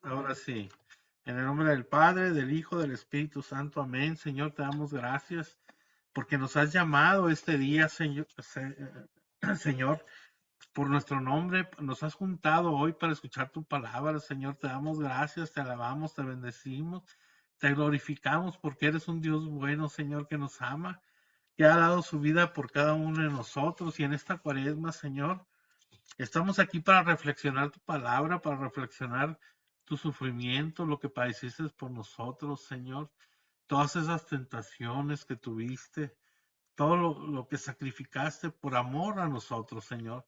Ahora sí. En el nombre del Padre, del Hijo, del Espíritu Santo. Amén. Señor, te damos gracias porque nos has llamado este día, Señor, Señor, por nuestro nombre. Nos has juntado hoy para escuchar tu palabra, Señor. Te damos gracias, te alabamos, te bendecimos, te glorificamos porque eres un Dios bueno, Señor, que nos ama, que ha dado su vida por cada uno de nosotros. Y en esta cuaresma, Señor, estamos aquí para reflexionar tu palabra, para reflexionar tu sufrimiento, lo que padeciste por nosotros, Señor, todas esas tentaciones que tuviste, todo lo que sacrificaste por amor a nosotros, Señor,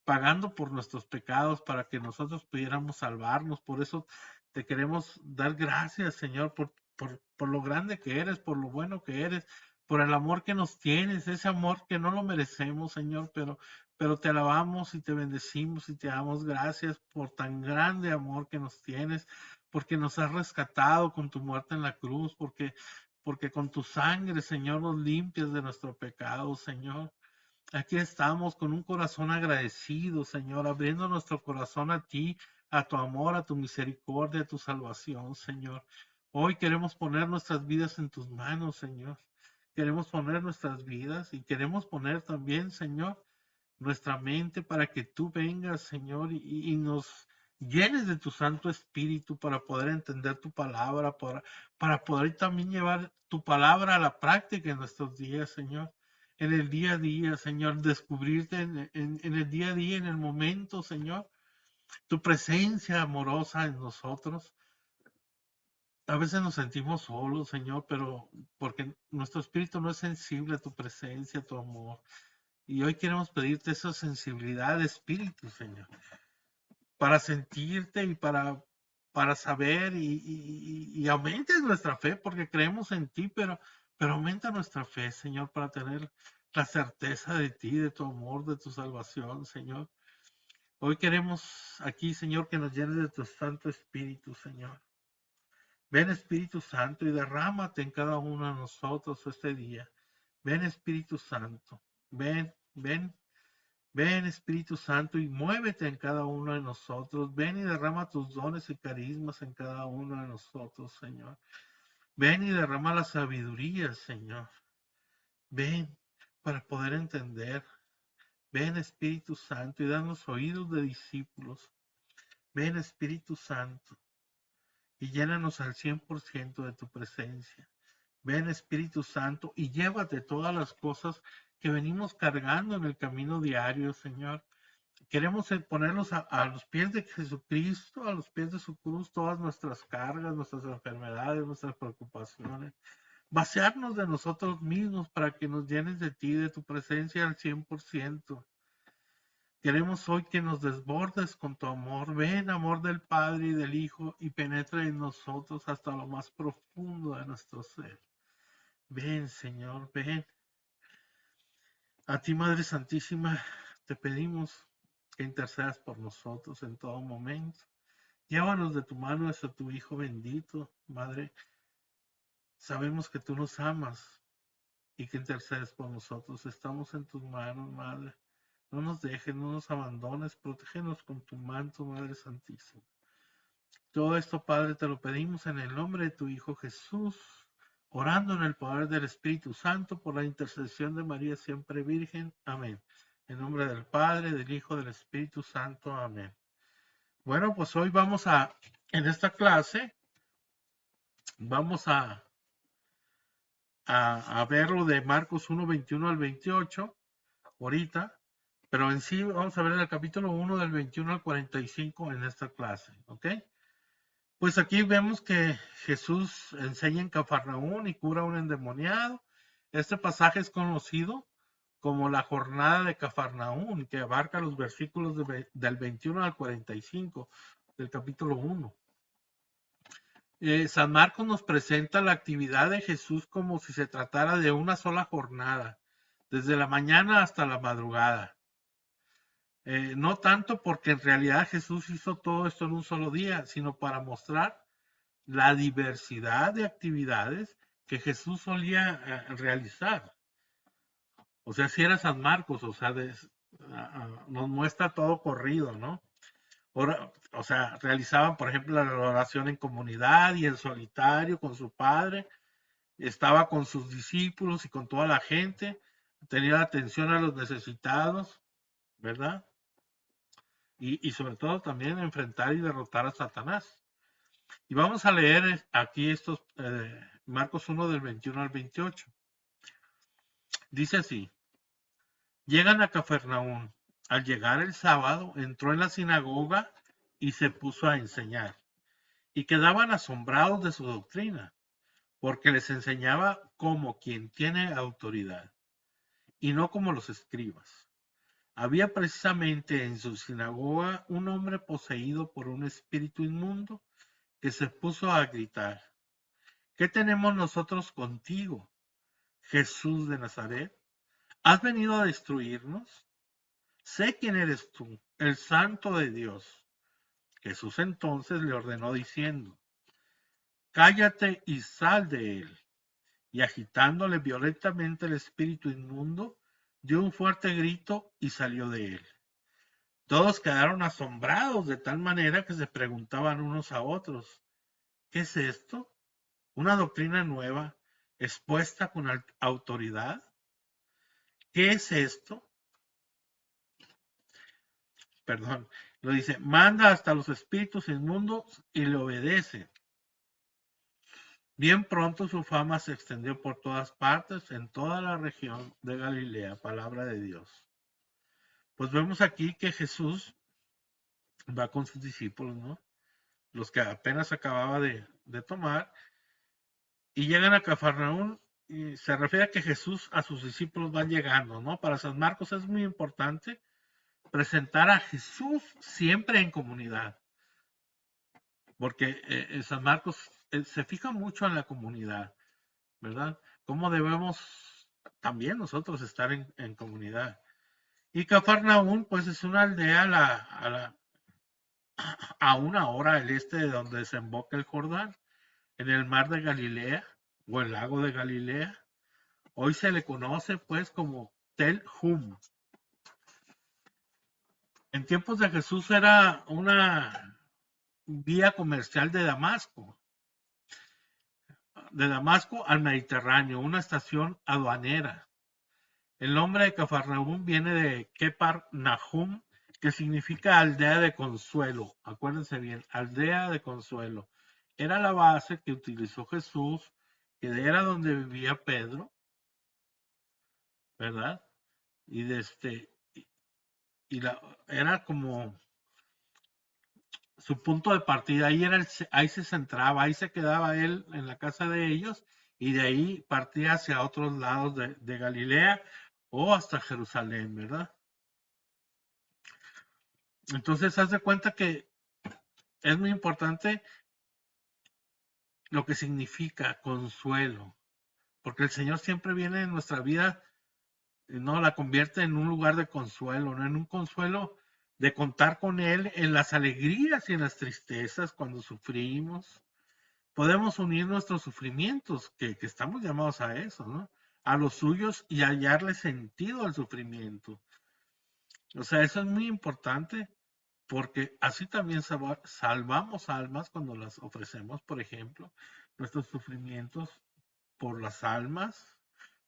pagando por nuestros pecados para que nosotros pudiéramos salvarnos. Por eso te queremos dar gracias, Señor, por lo grande que eres, por lo bueno que eres, por el amor que nos tienes, ese amor que no lo merecemos, Señor, pero te alabamos y te bendecimos y te damos gracias por tan grande amor que nos tienes, porque nos has rescatado con tu muerte en la cruz, porque con tu sangre, Señor, nos limpias de nuestro pecado, Señor. Aquí estamos con un corazón agradecido, Señor, abriendo nuestro corazón a ti, a tu amor, a tu misericordia, a tu salvación, Señor. Hoy queremos poner nuestras vidas en tus manos, Señor. Queremos poner nuestras vidas y queremos poner también, Señor, nuestra mente para que tú vengas, Señor, y nos llenes de tu Santo Espíritu para poder entender tu palabra, para poder también llevar tu palabra a la práctica en nuestros días, Señor. En el día a día, Señor, descubrirte en el día a día, en el momento, Señor, tu presencia amorosa en nosotros. A veces nos sentimos solos, Señor, pero porque nuestro espíritu no es sensible a tu presencia, a tu amor. Y hoy queremos pedirte esa sensibilidad de espíritu, Señor, para sentirte y para saber y aumentes nuestra fe, porque creemos en ti, pero aumenta nuestra fe, Señor, para tener la certeza de ti, de tu amor, de tu salvación, Señor. Hoy queremos aquí, Señor, que nos llenes de tu Santo Espíritu, Señor. Ven Espíritu Santo y derrámate en cada uno de nosotros este día. Ven Espíritu Santo, ven, ven. Ven Espíritu Santo y muévete en cada uno de nosotros. Ven y derrama tus dones y carismas en cada uno de nosotros, Señor. Ven y derrama la sabiduría, Señor. Ven para poder entender. Ven Espíritu Santo y danos oídos de discípulos. Ven Espíritu Santo y llénanos al 100% de tu presencia. Ven Espíritu Santo y llévate todas las cosas que venimos cargando en el camino diario, Señor. Queremos ponerlos a los pies de Jesucristo, a los pies de su cruz, todas nuestras cargas, nuestras enfermedades, nuestras preocupaciones. Vaciarnos de nosotros mismos para que nos llenes de ti, de tu presencia al 100%. Queremos hoy que nos desbordes con tu amor. Ven, amor del Padre y del Hijo, y penetra en nosotros hasta lo más profundo de nuestro ser. Ven, Señor, ven. A ti, Madre Santísima, te pedimos que intercedas por nosotros en todo momento. Llévanos de tu mano hasta tu Hijo bendito, Madre. Sabemos que tú nos amas y que intercedes por nosotros. Estamos en tus manos, Madre. No nos dejes, no nos abandones, protégenos con tu manto, Madre Santísima. Todo esto, Padre, te lo pedimos en el nombre de tu Hijo Jesús, orando en el poder del Espíritu Santo, por la intercesión de María siempre Virgen. Amén. En nombre del Padre, del Hijo, del Espíritu Santo. Amén. Bueno, pues hoy en esta clase, vamos a ver lo de Marcos 1, 21 al 28, ahorita, pero en sí vamos a ver el capítulo 1 del 21 al 45 en esta clase, ¿ok? Pues aquí vemos que Jesús enseña en Cafarnaún y cura a un endemoniado. Este pasaje es conocido como la jornada de Cafarnaún, que abarca los versículos del 21 al 45 del capítulo 1. San Marcos nos presenta la actividad de Jesús como si se tratara de una sola jornada, desde la mañana hasta la madrugada. No tanto porque en realidad Jesús hizo todo esto en un solo día, sino para mostrar la diversidad de actividades que Jesús solía realizar. O sea, si era San Marcos, o sea, nos muestra todo corrido, ¿no? O sea, realizaban, por ejemplo, la oración en comunidad y en solitario con su padre. Estaba con sus discípulos y con toda la gente. Tenía atención a los necesitados, ¿verdad? Y sobre todo también enfrentar y derrotar a Satanás. Y vamos a leer aquí estos Marcos 1 del 21 al 28. Dice así: llegan a Cafarnaún. Al llegar el sábado, entró en la sinagoga y se puso a enseñar. Y quedaban asombrados de su doctrina, porque les enseñaba como quien tiene autoridad, y no como los escribas. Había precisamente en su sinagoga un hombre poseído por un espíritu inmundo que se puso a gritar: ¿qué tenemos nosotros contigo, Jesús de Nazaret? ¿Has venido a destruirnos? Sé quién eres tú, el Santo de Dios. Jesús entonces le ordenó diciendo: cállate y sal de él. Y agitándole violentamente el espíritu inmundo, dio un fuerte grito y salió de él. Todos quedaron asombrados de tal manera que se preguntaban unos a otros: ¿qué es esto? ¿Una doctrina nueva expuesta con autoridad? ¿Qué es esto? Perdón, lo dice: manda hasta los espíritus inmundos y le obedece. Bien pronto su fama se extendió por todas partes, en toda la región de Galilea, palabra de Dios. Pues vemos aquí que Jesús va con sus discípulos, ¿no? Los que apenas acababa de tomar, y llegan a Cafarnaún, y se refiere a que Jesús a sus discípulos van llegando, ¿no? Para San Marcos es muy importante presentar a Jesús siempre en comunidad, porque San Marcos se fija mucho en la comunidad, ¿verdad? Cómo debemos también nosotros estar en comunidad. Y Cafarnaún, pues es una aldea a una hora al este de donde desemboca el Jordán, en el mar de Galilea o el lago de Galilea. Hoy se le conoce pues como Tel Hum. En tiempos de Jesús era una vía comercial de Damasco al Mediterráneo, una estación aduanera. El nombre de Cafarnaúm viene de Kepar Nahum, que significa aldea de consuelo. Acuérdense bien, aldea de consuelo. Era la base que utilizó Jesús, que era donde vivía Pedro, ¿verdad? Y de era como su punto de partida. Ahí se centraba, ahí se quedaba él en la casa de ellos, y de ahí partía hacia otros lados de Galilea o hasta Jerusalén, ¿verdad? Entonces, haz de cuenta que es muy importante lo que significa consuelo, porque el Señor siempre viene en nuestra vida, no la convierte en un lugar de consuelo, no en un consuelo de contar con Él en las alegrías y en las tristezas, cuando sufrimos. Podemos unir nuestros sufrimientos, que estamos llamados a eso, ¿no? A los suyos, y hallarle sentido al sufrimiento. O sea, eso es muy importante, porque así también salvamos almas cuando las ofrecemos, por ejemplo, nuestros sufrimientos por las almas,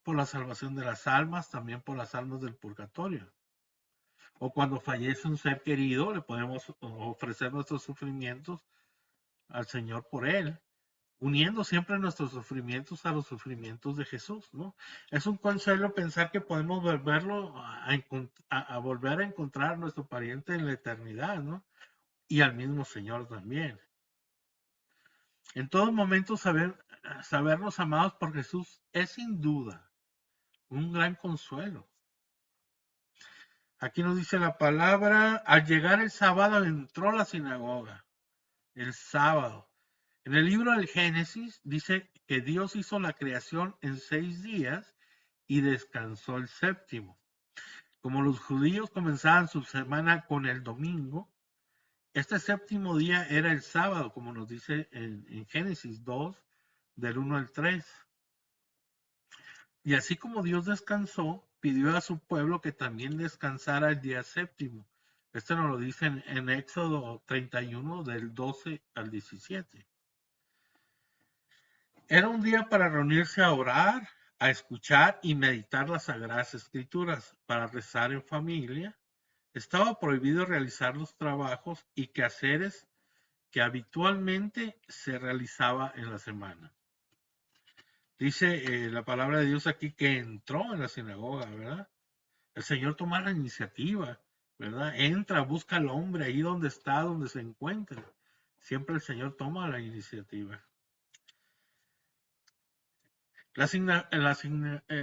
por la salvación de las almas, también por las almas del purgatorio. O cuando fallece un ser querido, le podemos ofrecer nuestros sufrimientos al Señor por él, uniendo siempre nuestros sufrimientos a los sufrimientos de Jesús, ¿no? Es un consuelo pensar que podemos volverlo a volver a encontrar a nuestro pariente en la eternidad, ¿no? Y al mismo Señor también. En todo momento sabernos amados por Jesús es sin duda un gran consuelo. Aquí nos dice la palabra: al llegar el sábado entró a la sinagoga. El sábado. En el libro del Génesis dice que Dios hizo la creación en 6 días y descansó el séptimo. Como los judíos comenzaban su semana con el domingo, este séptimo día era el sábado, como nos dice en Génesis 2, del 1 al 3. Y así como Dios descansó, pidió a su pueblo que también descansara el día séptimo. Este nos lo dice en Éxodo 31, del 12 al 17. Era un día para reunirse a orar, a escuchar y meditar las Sagradas Escrituras, para rezar en familia. Estaba prohibido realizar los trabajos y quehaceres que habitualmente se realizaba en la semana. Dice la palabra de Dios aquí que entró en la sinagoga, ¿verdad? El Señor toma la iniciativa, ¿verdad? Entra, busca al hombre ahí donde está, donde se encuentra. Siempre el Señor toma la iniciativa.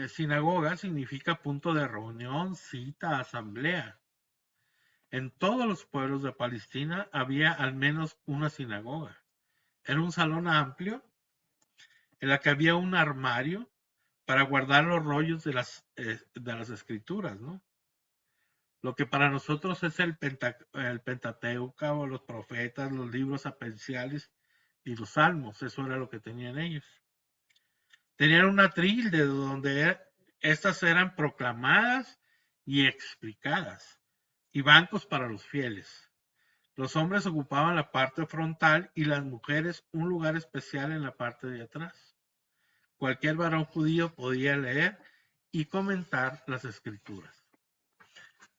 Sinagoga significa punto de reunión, cita, asamblea. En todos los pueblos de Palestina había al menos una sinagoga. Era un salón amplio en la que había un armario para guardar los rollos de las escrituras, ¿no? Lo que para nosotros es el Pentateuco, los profetas, los libros sapienciales y los salmos. Eso era lo que tenían ellos. Tenían un atril de donde estas eran proclamadas y explicadas, y bancos para los fieles. Los hombres ocupaban la parte frontal y las mujeres un lugar especial en la parte de atrás. Cualquier varón judío podía leer y comentar las escrituras.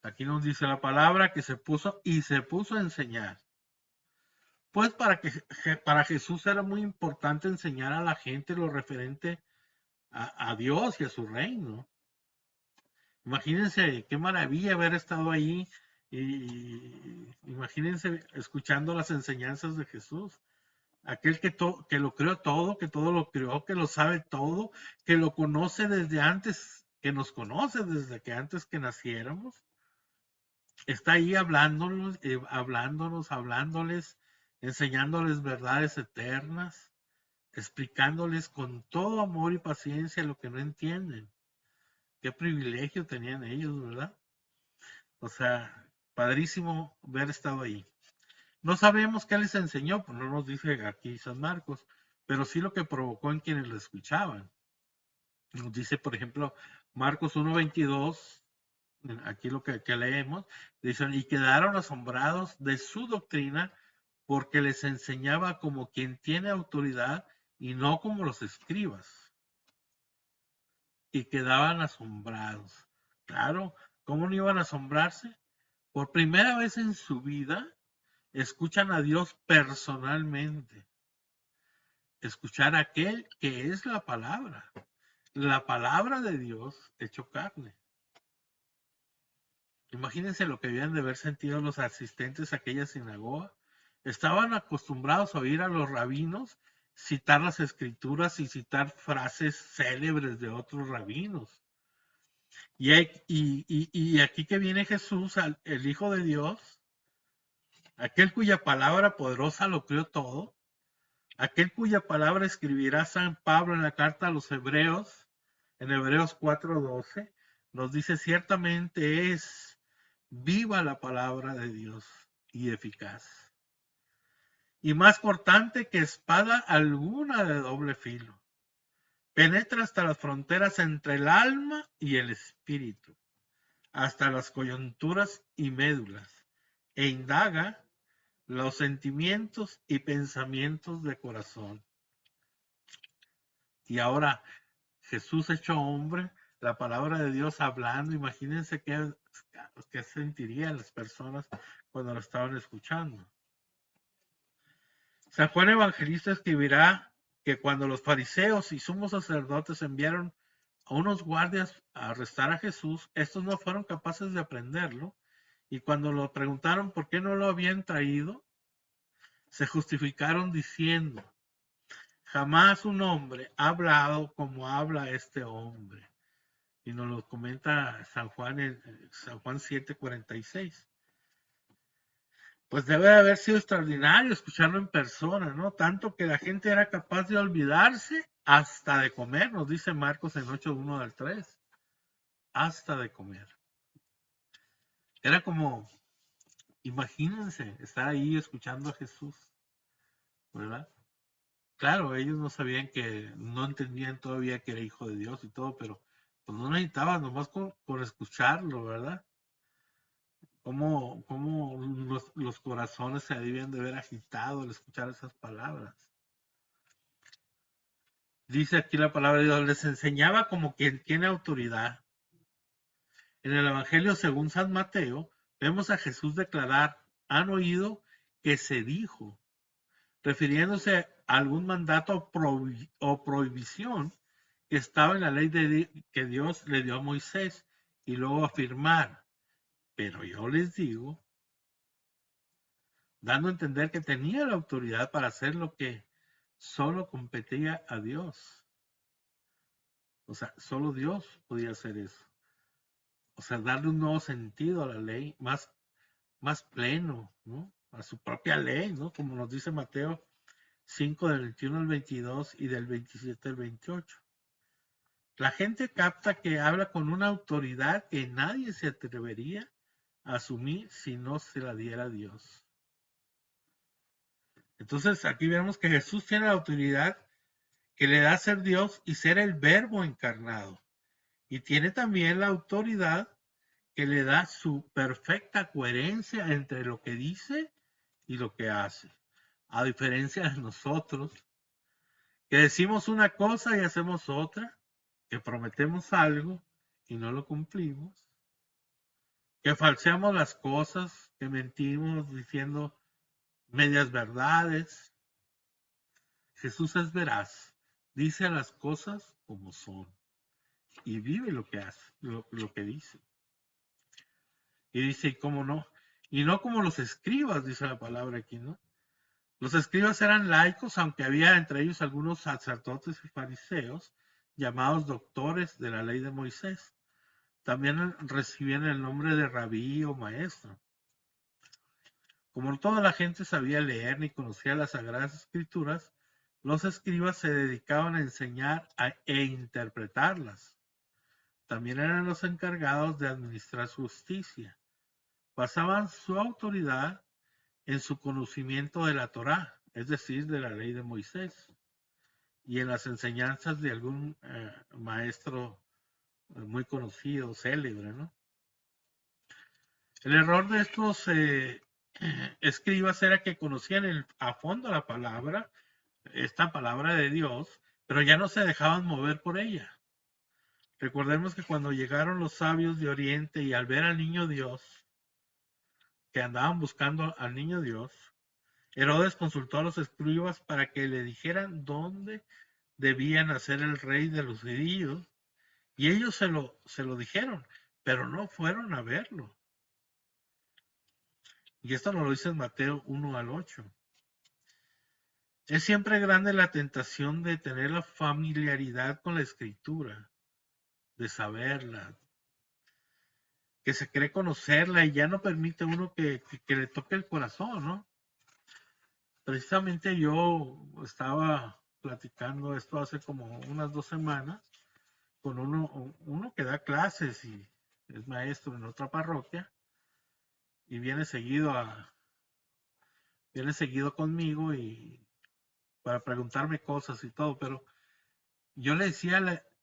Aquí nos dice la palabra que se puso a enseñar. Pues para Jesús era muy importante enseñar a la gente lo referente a Dios y a su reino. Imagínense qué maravilla haber estado ahí y imagínense escuchando las enseñanzas de Jesús. Aquel que lo creó todo, que todo lo creó, que lo sabe todo, que lo conoce desde antes, que nos conoce desde que antes que naciéramos. Está ahí hablándoles, enseñándoles verdades eternas, explicándoles con todo amor y paciencia lo que no entienden. Qué privilegio tenían ellos, ¿verdad? O sea, padrísimo haber estado ahí. No sabemos qué les enseñó, pues no nos dice aquí San Marcos, pero sí lo que provocó en quienes lo escuchaban. Nos dice, por ejemplo, Marcos 1:22, aquí lo que leemos, dicen, y quedaron asombrados de su doctrina porque les enseñaba como quien tiene autoridad y no como los escribas. Y quedaban asombrados. Claro, ¿cómo no iban a asombrarse? Por primera vez en su vida escuchan a Dios personalmente. Escuchar a aquel que es la palabra de Dios hecho carne. Imagínense lo que habían de haber sentido los asistentes a aquella sinagoga. Estaban acostumbrados a oír a los rabinos citar las escrituras y citar frases célebres de otros rabinos. Y aquí que viene Jesús, el Hijo de Dios, aquel cuya palabra poderosa lo creó todo, aquel cuya palabra escribirá San Pablo en la carta a los Hebreos, en Hebreos 4:12, nos dice ciertamente es viva la palabra de Dios y eficaz, y más cortante que espada alguna de doble filo. Penetra hasta las fronteras entre el alma y el espíritu, hasta las coyunturas y médulas, e indaga los sentimientos y pensamientos de corazón. Y ahora Jesús hecho hombre, la palabra de Dios hablando, imagínense qué sentirían las personas cuando lo estaban escuchando. San Juan Evangelista escribirá que cuando los fariseos y sumos sacerdotes enviaron a unos guardias a arrestar a Jesús, estos no fueron capaces de aprenderlo, y cuando lo preguntaron por qué no lo habían traído, se justificaron diciendo, jamás un hombre ha hablado como habla este hombre. Y nos lo comenta San Juan en San Juan 7:46. Pues debe de haber sido extraordinario escucharlo en persona, ¿no? Tanto que la gente era capaz de olvidarse hasta de comer, nos dice Marcos en 8:1-3. Hasta de comer. Era como, imagínense, estar ahí escuchando a Jesús, ¿verdad? Claro, ellos no sabían no entendían todavía que era hijo de Dios y todo, pero pues no necesitaban, nomás con escucharlo, ¿verdad? cómo los corazones se deben de ver agitados al escuchar esas palabras. Dice aquí la palabra de Dios, les enseñaba como quien tiene autoridad. En el Evangelio según San Mateo, vemos a Jesús declarar, han oído que se dijo, refiriéndose a algún mandato o prohibición que estaba en la ley que Dios le dio a Moisés, y luego afirmar, pero yo les digo, dando a entender que tenía la autoridad para hacer lo que solo competía a Dios. O sea, solo Dios podía hacer eso. O sea, darle un nuevo sentido a la ley, más pleno, ¿no? A su propia ley, ¿no? Como nos dice Mateo 5 del 21 al 22 y del 27 al 28. La gente capta que habla con una autoridad que nadie se atrevería a asumir si no se la diera Dios. Entonces aquí vemos que Jesús tiene la autoridad que le da ser Dios y ser el verbo encarnado. Y tiene también la autoridad que le da su perfecta coherencia entre lo que dice y lo que hace. A diferencia de nosotros, que decimos una cosa y hacemos otra, que prometemos algo y no lo cumplimos, que falseamos las cosas, que mentimos diciendo medias verdades. Jesús es veraz, dice las cosas como son y vive lo que hace, lo que dice. Y dice, ¿y cómo no? Y no como los escribas, dice la palabra aquí, ¿no? Los escribas eran laicos, aunque había entre ellos algunos sacerdotes y fariseos, llamados doctores de la ley de Moisés. También recibían el nombre de rabí o maestro. Como no toda la gente sabía leer ni conocía las sagradas escrituras, los escribas se dedicaban a enseñar e interpretarlas. También eran los encargados de administrar su justicia. Basaban su autoridad en su conocimiento de la Torá, es decir, de la ley de Moisés, y en las enseñanzas de algún maestro muy conocido, célebre, ¿no? El error de estos escribas era que conocían a fondo la palabra, esta palabra de Dios, pero ya no se dejaban mover por ella. Recordemos que cuando llegaron los sabios de Oriente y al ver al niño Dios, que andaban buscando al niño Dios, Herodes consultó a los escribas para que le dijeran dónde debía nacer el rey de los judíos, y ellos se lo dijeron, pero no fueron a verlo. Y esto nos lo dice en Mateo 1 al 8. Es siempre grande la tentación de tener la familiaridad con la escritura, de saberla, que se cree conocerla y ya no permite uno que le toque el corazón, ¿no? Precisamente yo estaba platicando esto hace como unas 2 semanas con uno que da clases y es maestro en otra parroquia y viene seguido conmigo y para preguntarme cosas y todo, pero yo le decía,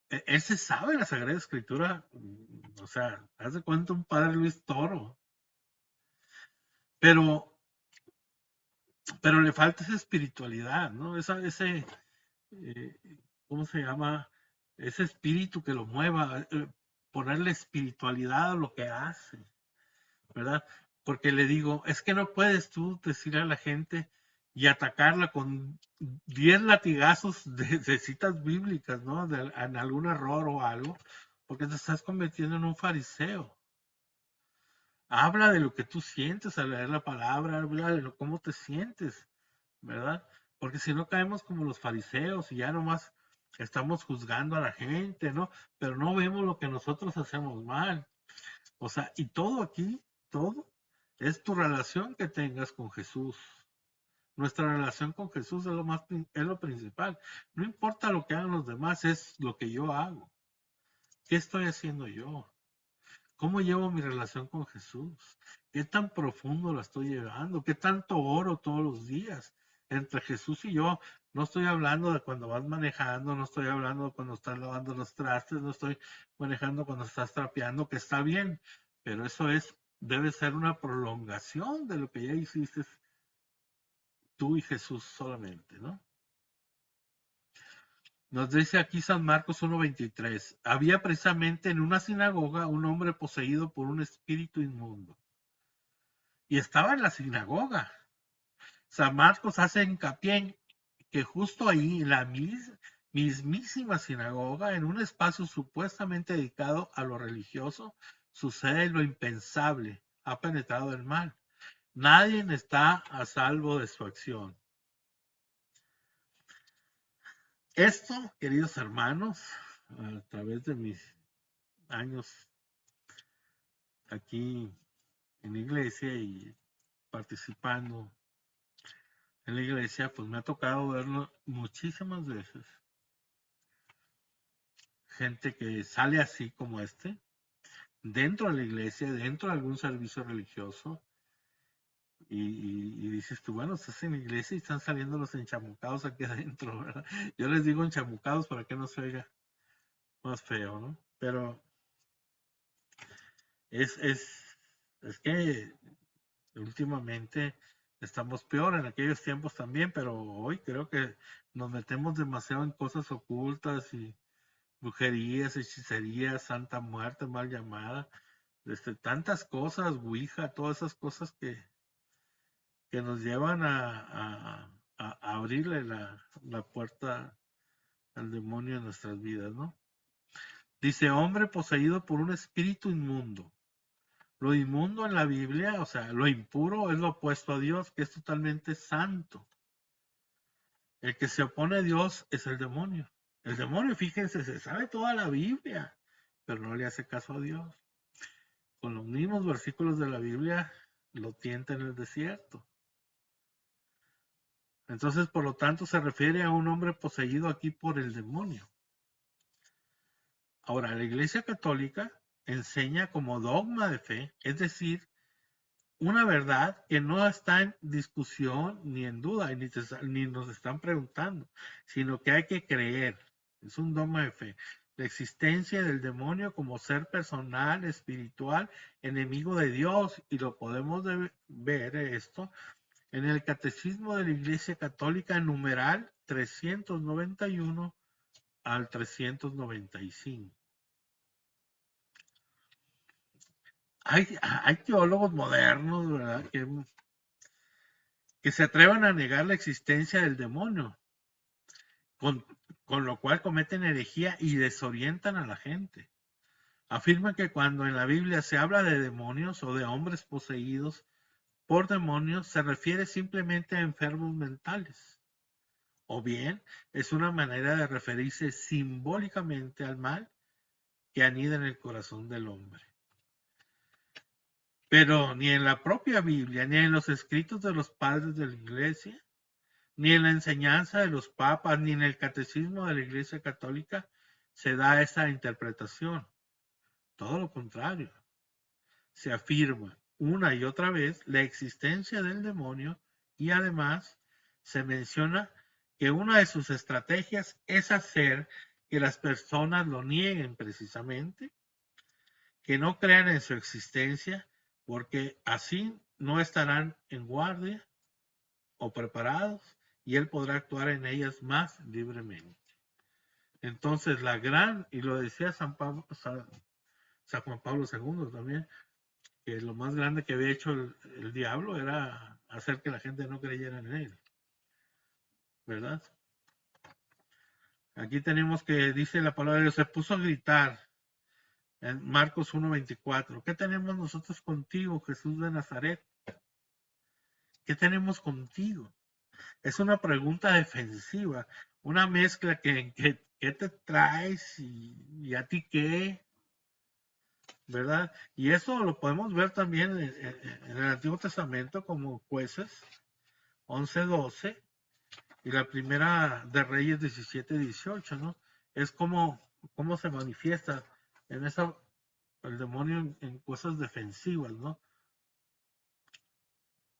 él se sabe la Sagrada Escritura, o sea, haz de cuenta un padre Luis Toro, pero le falta esa espiritualidad, ¿no? Ese, eh, ¿cómo se llama? Ese espíritu que lo mueva, ponerle espiritualidad a lo que hace, ¿verdad? Porque le digo, es que no puedes tú decirle a la gente y atacarla con 10 latigazos de citas bíblicas, ¿no? En algún error o algo, porque te estás convirtiendo en un fariseo. Habla de lo que tú sientes al leer la palabra, habla de cómo te sientes, ¿verdad? Porque si no caemos como los fariseos y ya nomás estamos juzgando a la gente, ¿no? Pero no vemos lo que nosotros hacemos mal. O sea, y todo aquí, todo es tu relación que tengas con Jesús. Nuestra relación con Jesús es lo principal. No importa lo que hagan los demás, es lo que yo hago. ¿Qué estoy haciendo yo? ¿Cómo llevo mi relación con Jesús? ¿Qué tan profundo la estoy llevando? ¿Qué tanto oro todos los días? Entre Jesús y yo, no estoy hablando de cuando vas manejando, no estoy hablando de cuando estás lavando los trastes, no estoy manejando cuando estás trapeando, que está bien, pero eso es debe ser una prolongación de lo que ya hiciste tú y Jesús solamente, ¿no? Nos dice aquí San Marcos 1:23, había precisamente en una sinagoga un hombre poseído por un espíritu inmundo. Y estaba en la sinagoga. San Marcos hace hincapié en que justo ahí, en la mismísima sinagoga, en un espacio supuestamente dedicado a lo religioso, sucede lo impensable, ha penetrado el mal. Nadie está a salvo de su acción. Esto, queridos hermanos, a través de mis años aquí en la iglesia y participando en la iglesia, pues me ha tocado verlo muchísimas veces. Gente que sale así como dentro de la iglesia, dentro de algún servicio religioso, y dices tú, bueno, estás en la iglesia y están saliendo los enchamucados aquí adentro, ¿verdad? Yo les digo enchamucados para que no se oiga más feo, ¿no? Pero es que últimamente estamos peor, en aquellos tiempos también, pero hoy creo que nos metemos demasiado en cosas ocultas y brujerías, hechicerías, santa muerte, mal llamada, tantas cosas, ouija, todas esas cosas que nos llevan a abrirle la puerta al demonio en nuestras vidas, ¿no? Dice, hombre poseído por un espíritu inmundo. Lo inmundo en la Biblia, o sea, lo impuro es lo opuesto a Dios, que es totalmente santo. El que se opone a Dios es el demonio. El demonio, fíjense, se sabe toda la Biblia, pero no le hace caso a Dios. Con los mismos versículos de la Biblia lo tienta en el desierto. Entonces, por lo tanto, se refiere a un hombre poseído aquí por el demonio. Ahora, la Iglesia Católica enseña como dogma de fe, es decir, una verdad que no está en discusión ni en duda, ni nos están preguntando, sino que hay que creer. Es un dogma de fe. La existencia del demonio como ser personal, espiritual, enemigo de Dios, y lo podemos ver esto en el Catecismo de la Iglesia Católica, numeral 391 al 395. Hay teólogos modernos, ¿verdad?, que se atrevan a negar la existencia del demonio, con lo cual cometen herejía y desorientan a la gente. Afirman que cuando en la Biblia se habla de demonios o de hombres poseídos por demonios, se refiere simplemente a enfermos mentales. O bien es una manera de referirse simbólicamente al mal que anida en el corazón del hombre. Pero ni en la propia Biblia, ni en los escritos de los padres de la Iglesia, ni en la enseñanza de los papas, ni en el catecismo de la Iglesia Católica se da esa interpretación. Todo lo contrario. Se afirma una y otra vez la existencia del demonio y además se menciona que una de sus estrategias es hacer que las personas lo nieguen precisamente, que no crean en su existencia, porque así no estarán en guardia o preparados y él podrá actuar en ellas más libremente. Entonces y lo decía San Juan Pablo II también, que lo más grande que había hecho el diablo era hacer que la gente no creyera en él, ¿verdad? Aquí tenemos que dice la palabra de Dios, se puso a gritar en Marcos 1:24. ¿Qué tenemos nosotros contigo, Jesús de Nazaret? ¿Qué tenemos contigo? Es una pregunta defensiva, una mezcla que ¿qué te traes y a ti qué? ¿Verdad? Y eso lo podemos ver también en el Antiguo Testamento como Jueces 11:12 y la primera de Reyes 17:18, ¿no? Es cómo se manifiesta en el demonio en cosas defensivas, ¿no?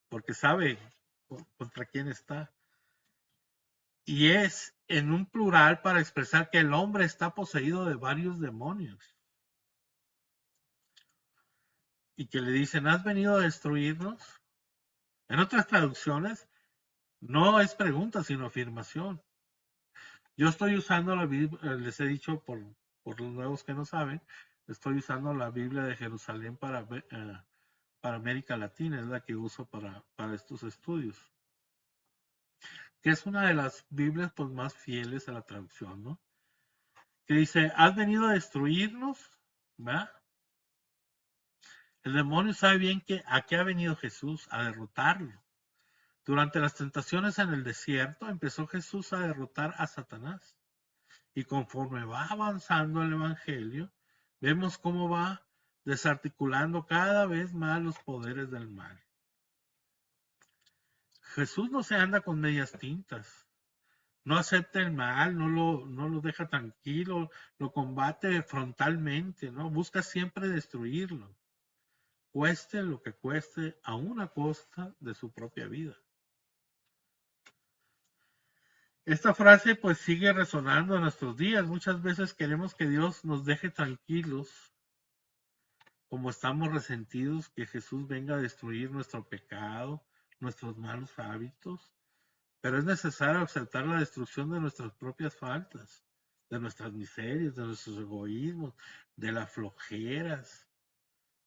Porque sabe contra quién está. Y es en un plural para expresar que el hombre está poseído de varios demonios. y que le dicen, ¿has venido a destruirnos? En otras traducciones, no es pregunta, sino afirmación. Yo estoy usando la Biblia, les he dicho por los nuevos que no saben, estoy usando la Biblia de Jerusalén para América Latina, es la que uso para estos estudios, que es una de las Biblias pues, más fieles a la traducción, ¿no? Que dice, ¿has venido a destruirnos? ¿Va? El demonio sabe bien que a qué ha venido Jesús, a derrotarlo. Durante las tentaciones en el desierto empezó Jesús a derrotar a Satanás. Y conforme va avanzando el Evangelio, vemos cómo va desarticulando cada vez más los poderes del mal. Jesús no se anda con medias tintas, no acepta el mal, no lo deja tranquilo, lo combate frontalmente, ¿no? Busca siempre destruirlo, cueste lo que cueste, aún a costa de su propia vida. Esta frase pues sigue resonando en nuestros días. Muchas veces queremos que Dios nos deje tranquilos, como estamos resentidos, que Jesús venga a destruir nuestro pecado, nuestros malos hábitos, pero es necesario aceptar la destrucción de nuestras propias faltas, de nuestras miserias, de nuestros egoísmos, de las flojeras,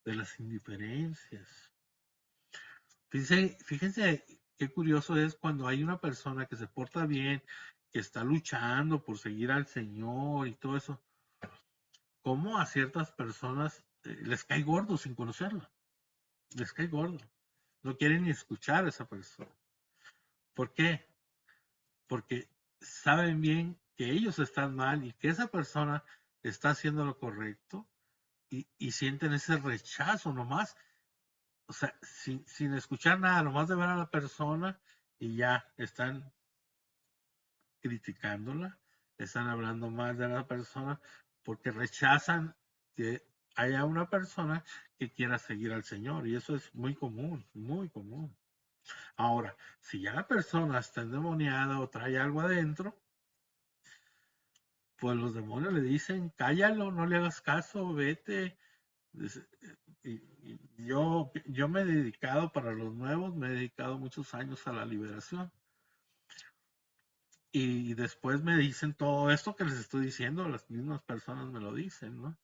de las indiferencias. Fíjense qué curioso es cuando hay una persona que se porta bien, que está luchando por seguir al Señor y todo eso, cómo a ciertas personas les cae gordo sin conocerla, les cae gordo, no quieren ni escuchar a esa persona. ¿Por qué? Porque saben bien que ellos están mal y que esa persona está haciendo lo correcto y sienten ese rechazo nomás, o sea, sin escuchar nada, nomás de ver a la persona y ya están criticándola, están hablando mal de la persona porque rechazan que haya una persona que quiera seguir al Señor y eso es muy común, muy común. Ahora, si ya la persona está endemoniada o trae algo adentro, pues los demonios le dicen, cállalo, no le hagas caso, vete. Y yo me he dedicado, para los nuevos, me he dedicado muchos años a la liberación. Y después me dicen todo esto que les estoy diciendo, las mismas personas me lo dicen, ¿no?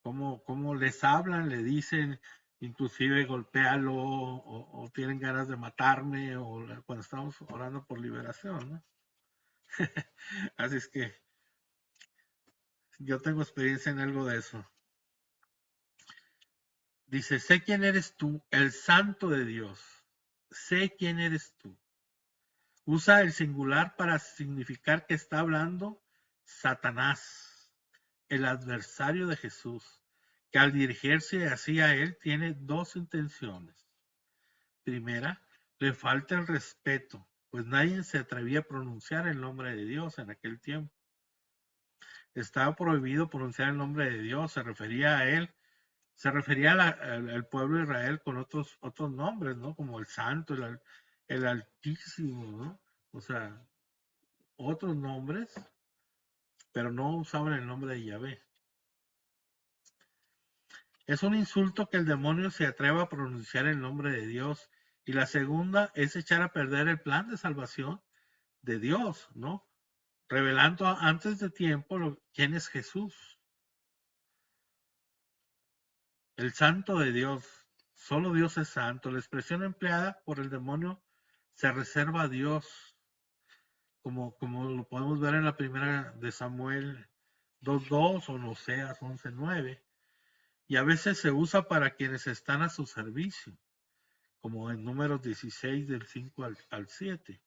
Cómo les hablan, le dicen, inclusive golpéalo o tienen ganas de matarme o cuando estamos orando por liberación, ¿no? Así es que yo tengo experiencia en algo de eso. Dice, sé quién eres tú, el santo de Dios. Sé quién eres tú. Usa el singular para significar que está hablando Satanás, el adversario de Jesús, que al dirigirse así a él tiene dos intenciones. Primera, le falta el respeto, pues nadie se atrevía a pronunciar el nombre de Dios en aquel tiempo. Estaba prohibido pronunciar el nombre de Dios, se refería a él, se refería al pueblo de Israel con otros nombres, ¿no? Como el Santo, el Altísimo, ¿no? O sea, otros nombres, pero no usaban el nombre de Yahvé. Es un insulto que el demonio se atreva a pronunciar el nombre de Dios. Y la segunda es echar a perder el plan de salvación de Dios, ¿no? Revelando antes de tiempo quién es Jesús, el santo de Dios. Solo Dios es santo. La expresión empleada por el demonio se reserva a Dios, como lo podemos ver en la primera de Samuel 2:2 o en Oseas 11:9. Y a veces se usa para quienes están a su servicio, como en Números 16 del 5 al 7.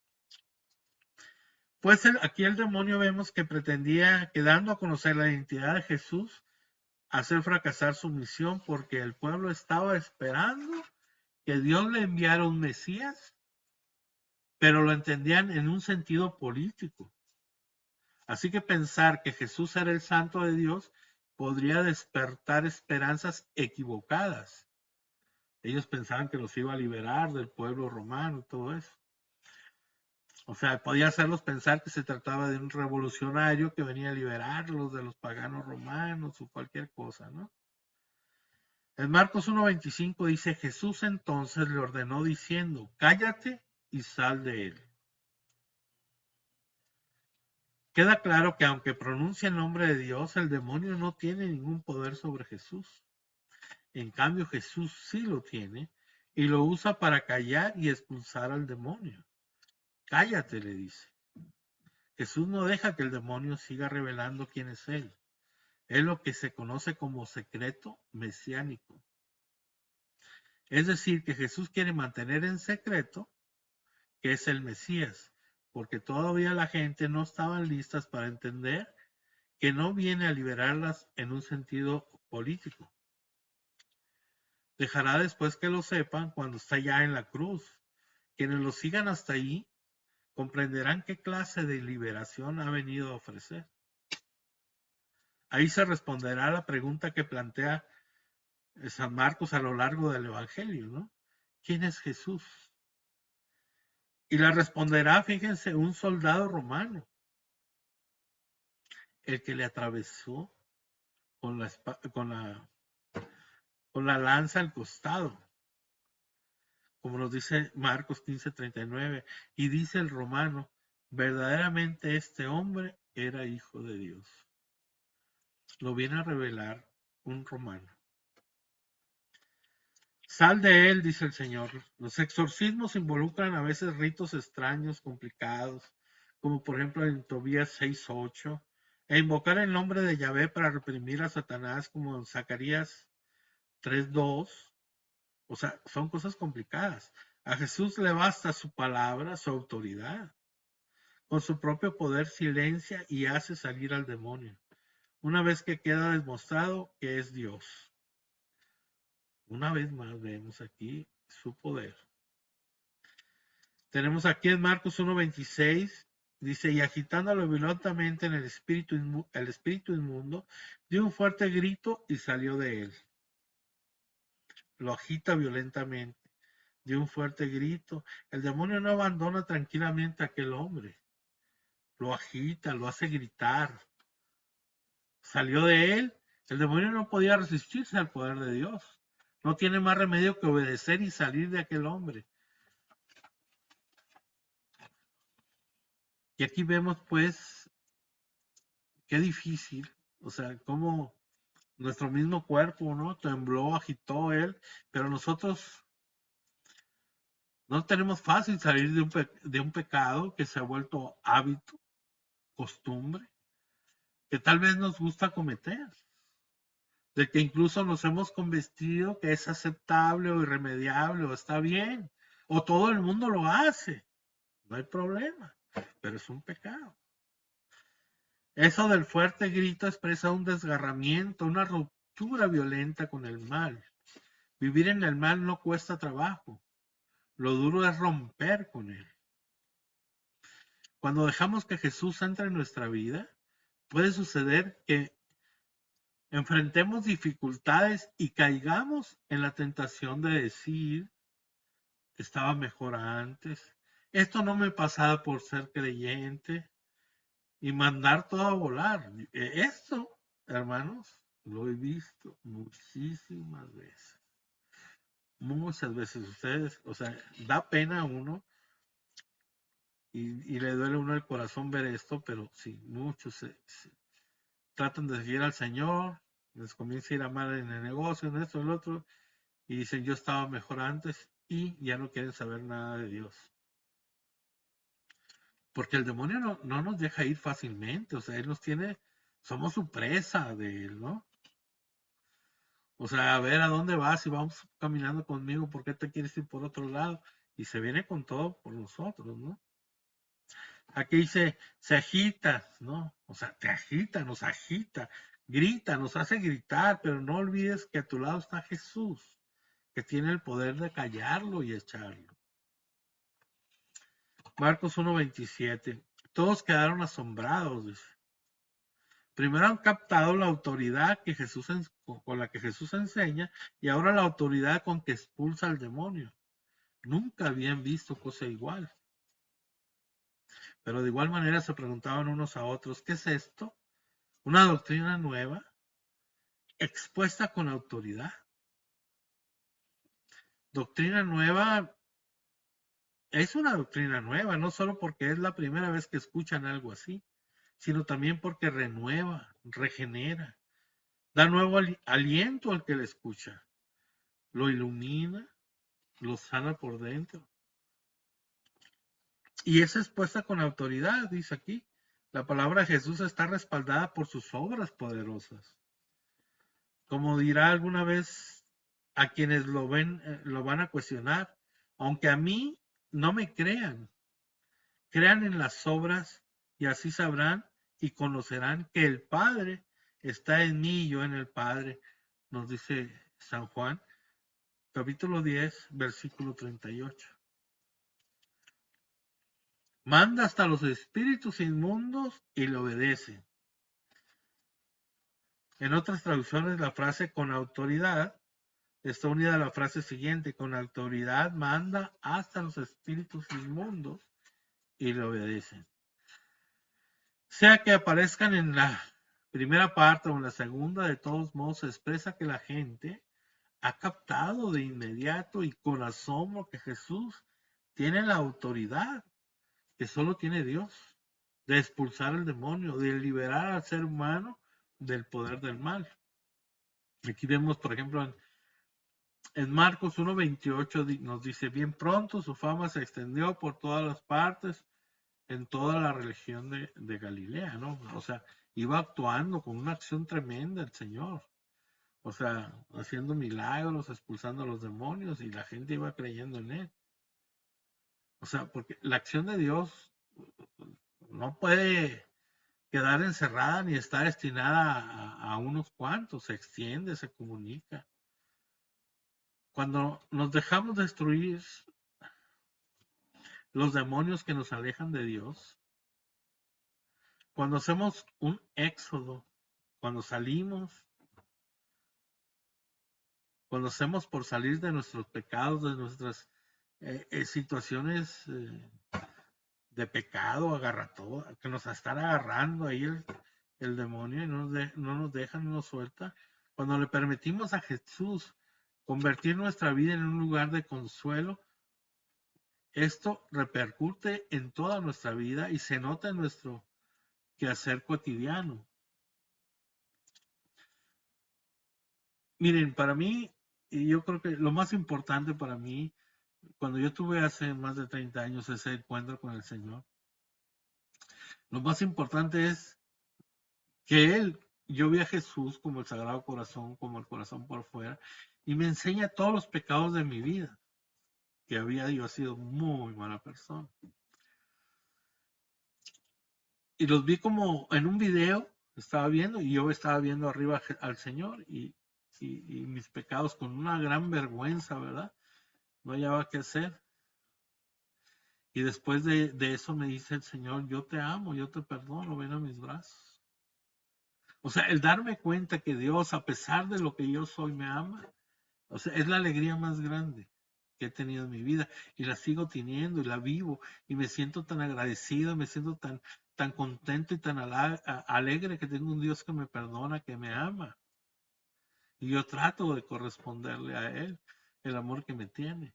Pues aquí el demonio vemos que pretendía, quedando a conocer la identidad de Jesús, hacer fracasar su misión porque el pueblo estaba esperando que Dios le enviara un Mesías, pero lo entendían en un sentido político. Así que pensar que Jesús era el santo de Dios podría despertar esperanzas equivocadas. Ellos pensaban que los iba a liberar del pueblo romano y todo eso. O sea, podía hacerlos pensar que se trataba de un revolucionario que venía a liberarlos de los paganos romanos o cualquier cosa, ¿no? En Marcos 1:25 dice, Jesús entonces le ordenó diciendo, cállate y sal de él. Queda claro que aunque pronuncia el nombre de Dios, el demonio no tiene ningún poder sobre Jesús. En cambio, Jesús sí lo tiene y lo usa para callar y expulsar al demonio. Cállate, le dice. Jesús no deja que el demonio siga revelando quién es él. Es lo que se conoce como secreto mesiánico. Es decir, que Jesús quiere mantener en secreto que es el Mesías, porque todavía la gente no estaba listas para entender que no viene a liberarlas en un sentido político. Dejará después que lo sepan cuando está ya en la cruz. Quienes lo sigan hasta ahí comprenderán qué clase de liberación ha venido a ofrecer. Ahí se responderá a la pregunta que plantea San Marcos a lo largo del Evangelio, ¿no? ¿Quién es Jesús? Y la responderá, fíjense, un soldado romano, el que le atravesó con la lanza al costado, como nos dice Marcos 15:39, y dice el romano, verdaderamente este hombre era hijo de Dios. Lo viene a revelar un romano. Sal de él, dice el Señor. Los exorcismos involucran a veces ritos extraños, complicados, como por ejemplo en Tobías 6:8, e invocar el nombre de Yahvé para reprimir a Satanás, como en Zacarías 3:2. O sea, son cosas complicadas. A Jesús le basta su palabra, su autoridad. Con su propio poder silencia y hace salir al demonio, una vez que queda demostrado que es Dios. Una vez más vemos aquí su poder. Tenemos aquí en Marcos 1:26, dice, y agitándolo violentamente en el espíritu inmundo, dio un fuerte grito y salió de él. Lo agita violentamente, dio un fuerte grito. El demonio no abandona tranquilamente a aquel hombre. Lo agita, lo hace gritar. Salió de él. El demonio no podía resistirse al poder de Dios. No tiene más remedio que obedecer y salir de aquel hombre. Y aquí vemos pues qué difícil, o sea, cómo nuestro mismo cuerpo, ¿no? Tembló, agitó él, pero nosotros no tenemos fácil salir de un pecado que se ha vuelto hábito, costumbre, que tal vez nos gusta cometer, de que incluso nos hemos convencido que es aceptable o irremediable o está bien, o todo el mundo lo hace, no hay problema, pero es un pecado. Eso del fuerte grito expresa un desgarramiento, una ruptura violenta con el mal. Vivir en el mal no cuesta trabajo, lo duro es romper con él. Cuando dejamos que Jesús entre en nuestra vida, puede suceder que enfrentemos dificultades y caigamos en la tentación de decir que estaba mejor antes, esto no me pasaba por ser creyente, y mandar todo a volar. Esto, hermanos, lo he visto muchísimas veces. Muchas veces ustedes, o sea, da pena a uno y le duele a uno el corazón ver esto, pero sí, muchos se tratan de seguir al Señor, les comienza a ir a mal en el negocio, en esto, en lo otro, y dicen yo estaba mejor antes y ya no quieren saber nada de Dios. Porque el demonio no nos deja ir fácilmente, o sea, él nos tiene, somos su presa de él, ¿no? O sea, a ver a dónde vas y vamos caminando conmigo, ¿por qué te quieres ir por otro lado? Y se viene con todo por nosotros, ¿no? Aquí dice, se agita, ¿no? O sea, te agita, nos agita, grita, nos hace gritar, pero no olvides que a tu lado está Jesús, que tiene el poder de callarlo y echarlo. Marcos 1:27. Todos quedaron asombrados, dice. Primero han captado la autoridad con la que Jesús enseña y ahora la autoridad con que expulsa al demonio. Nunca habían visto cosa igual. Pero de igual manera se preguntaban unos a otros, ¿qué es esto? ¿Una doctrina nueva? ¿Expuesta con autoridad? Doctrina nueva es una doctrina nueva, no solo porque es la primera vez que escuchan algo así, sino también porque renueva, regenera, da nuevo aliento al que le escucha, lo ilumina, lo sana por dentro. Y es expuesta con autoridad, dice aquí. La palabra de Jesús está respaldada por sus obras poderosas. Como dirá alguna vez a quienes lo ven, lo van a cuestionar, aunque a mí no me crean, crean en las obras y así sabrán y conocerán que el Padre está en mí y yo en el Padre, nos dice San Juan, capítulo 10, versículo 38. Manda hasta los espíritus inmundos y le obedecen. En otras traducciones la frase con autoridad está unida a la frase siguiente, con autoridad manda hasta los espíritus inmundos y le obedecen. Sea que aparezcan en la primera parte o en la segunda, de todos modos se expresa que la gente ha captado de inmediato y con asombro que Jesús tiene la autoridad que solo tiene Dios de expulsar al demonio, de liberar al ser humano del poder del mal. Aquí vemos, por ejemplo, en Marcos 1:28 nos dice, bien pronto su fama se extendió por todas las partes, en toda la región de Galilea, ¿no? O sea, iba actuando con una acción tremenda el Señor. O sea, haciendo milagros, expulsando a los demonios y la gente iba creyendo en él. O sea, porque la acción de Dios no puede quedar encerrada ni está destinada a unos cuantos, se extiende, se comunica. Cuando nos dejamos destruir los demonios que nos alejan de Dios, cuando hacemos un éxodo, cuando salimos, cuando hacemos por salir de nuestros pecados, de nuestras situaciones de pecado, que nos están agarrando ahí el demonio y no nos deja, no nos suelta. Cuando le permitimos a Jesús convertir nuestra vida en un lugar de consuelo, esto repercute en toda nuestra vida y se nota en nuestro quehacer cotidiano. Miren, para mí, y yo creo que lo más importante para mí, cuando yo tuve hace más de 30 años ese encuentro con el Señor, lo más importante es que yo vi a Jesús como el Sagrado Corazón, como el corazón por fuera, y me enseña todos los pecados de mi vida, que había yo sido muy mala persona. Y los vi como en un video, estaba viendo, y yo estaba viendo arriba al Señor, y mis pecados con una gran vergüenza, ¿verdad? No hallaba qué hacer. Y después de eso me dice el Señor, yo te amo, yo te perdono, ven a mis brazos. O sea, el darme cuenta que Dios, a pesar de lo que yo soy, me ama, o sea, es la alegría más grande que he tenido en mi vida y la sigo teniendo y la vivo y me siento tan agradecido, me siento tan contento y tan alegre que tengo un Dios que me perdona, que me ama. Y yo trato de corresponderle a Él el amor que me tiene.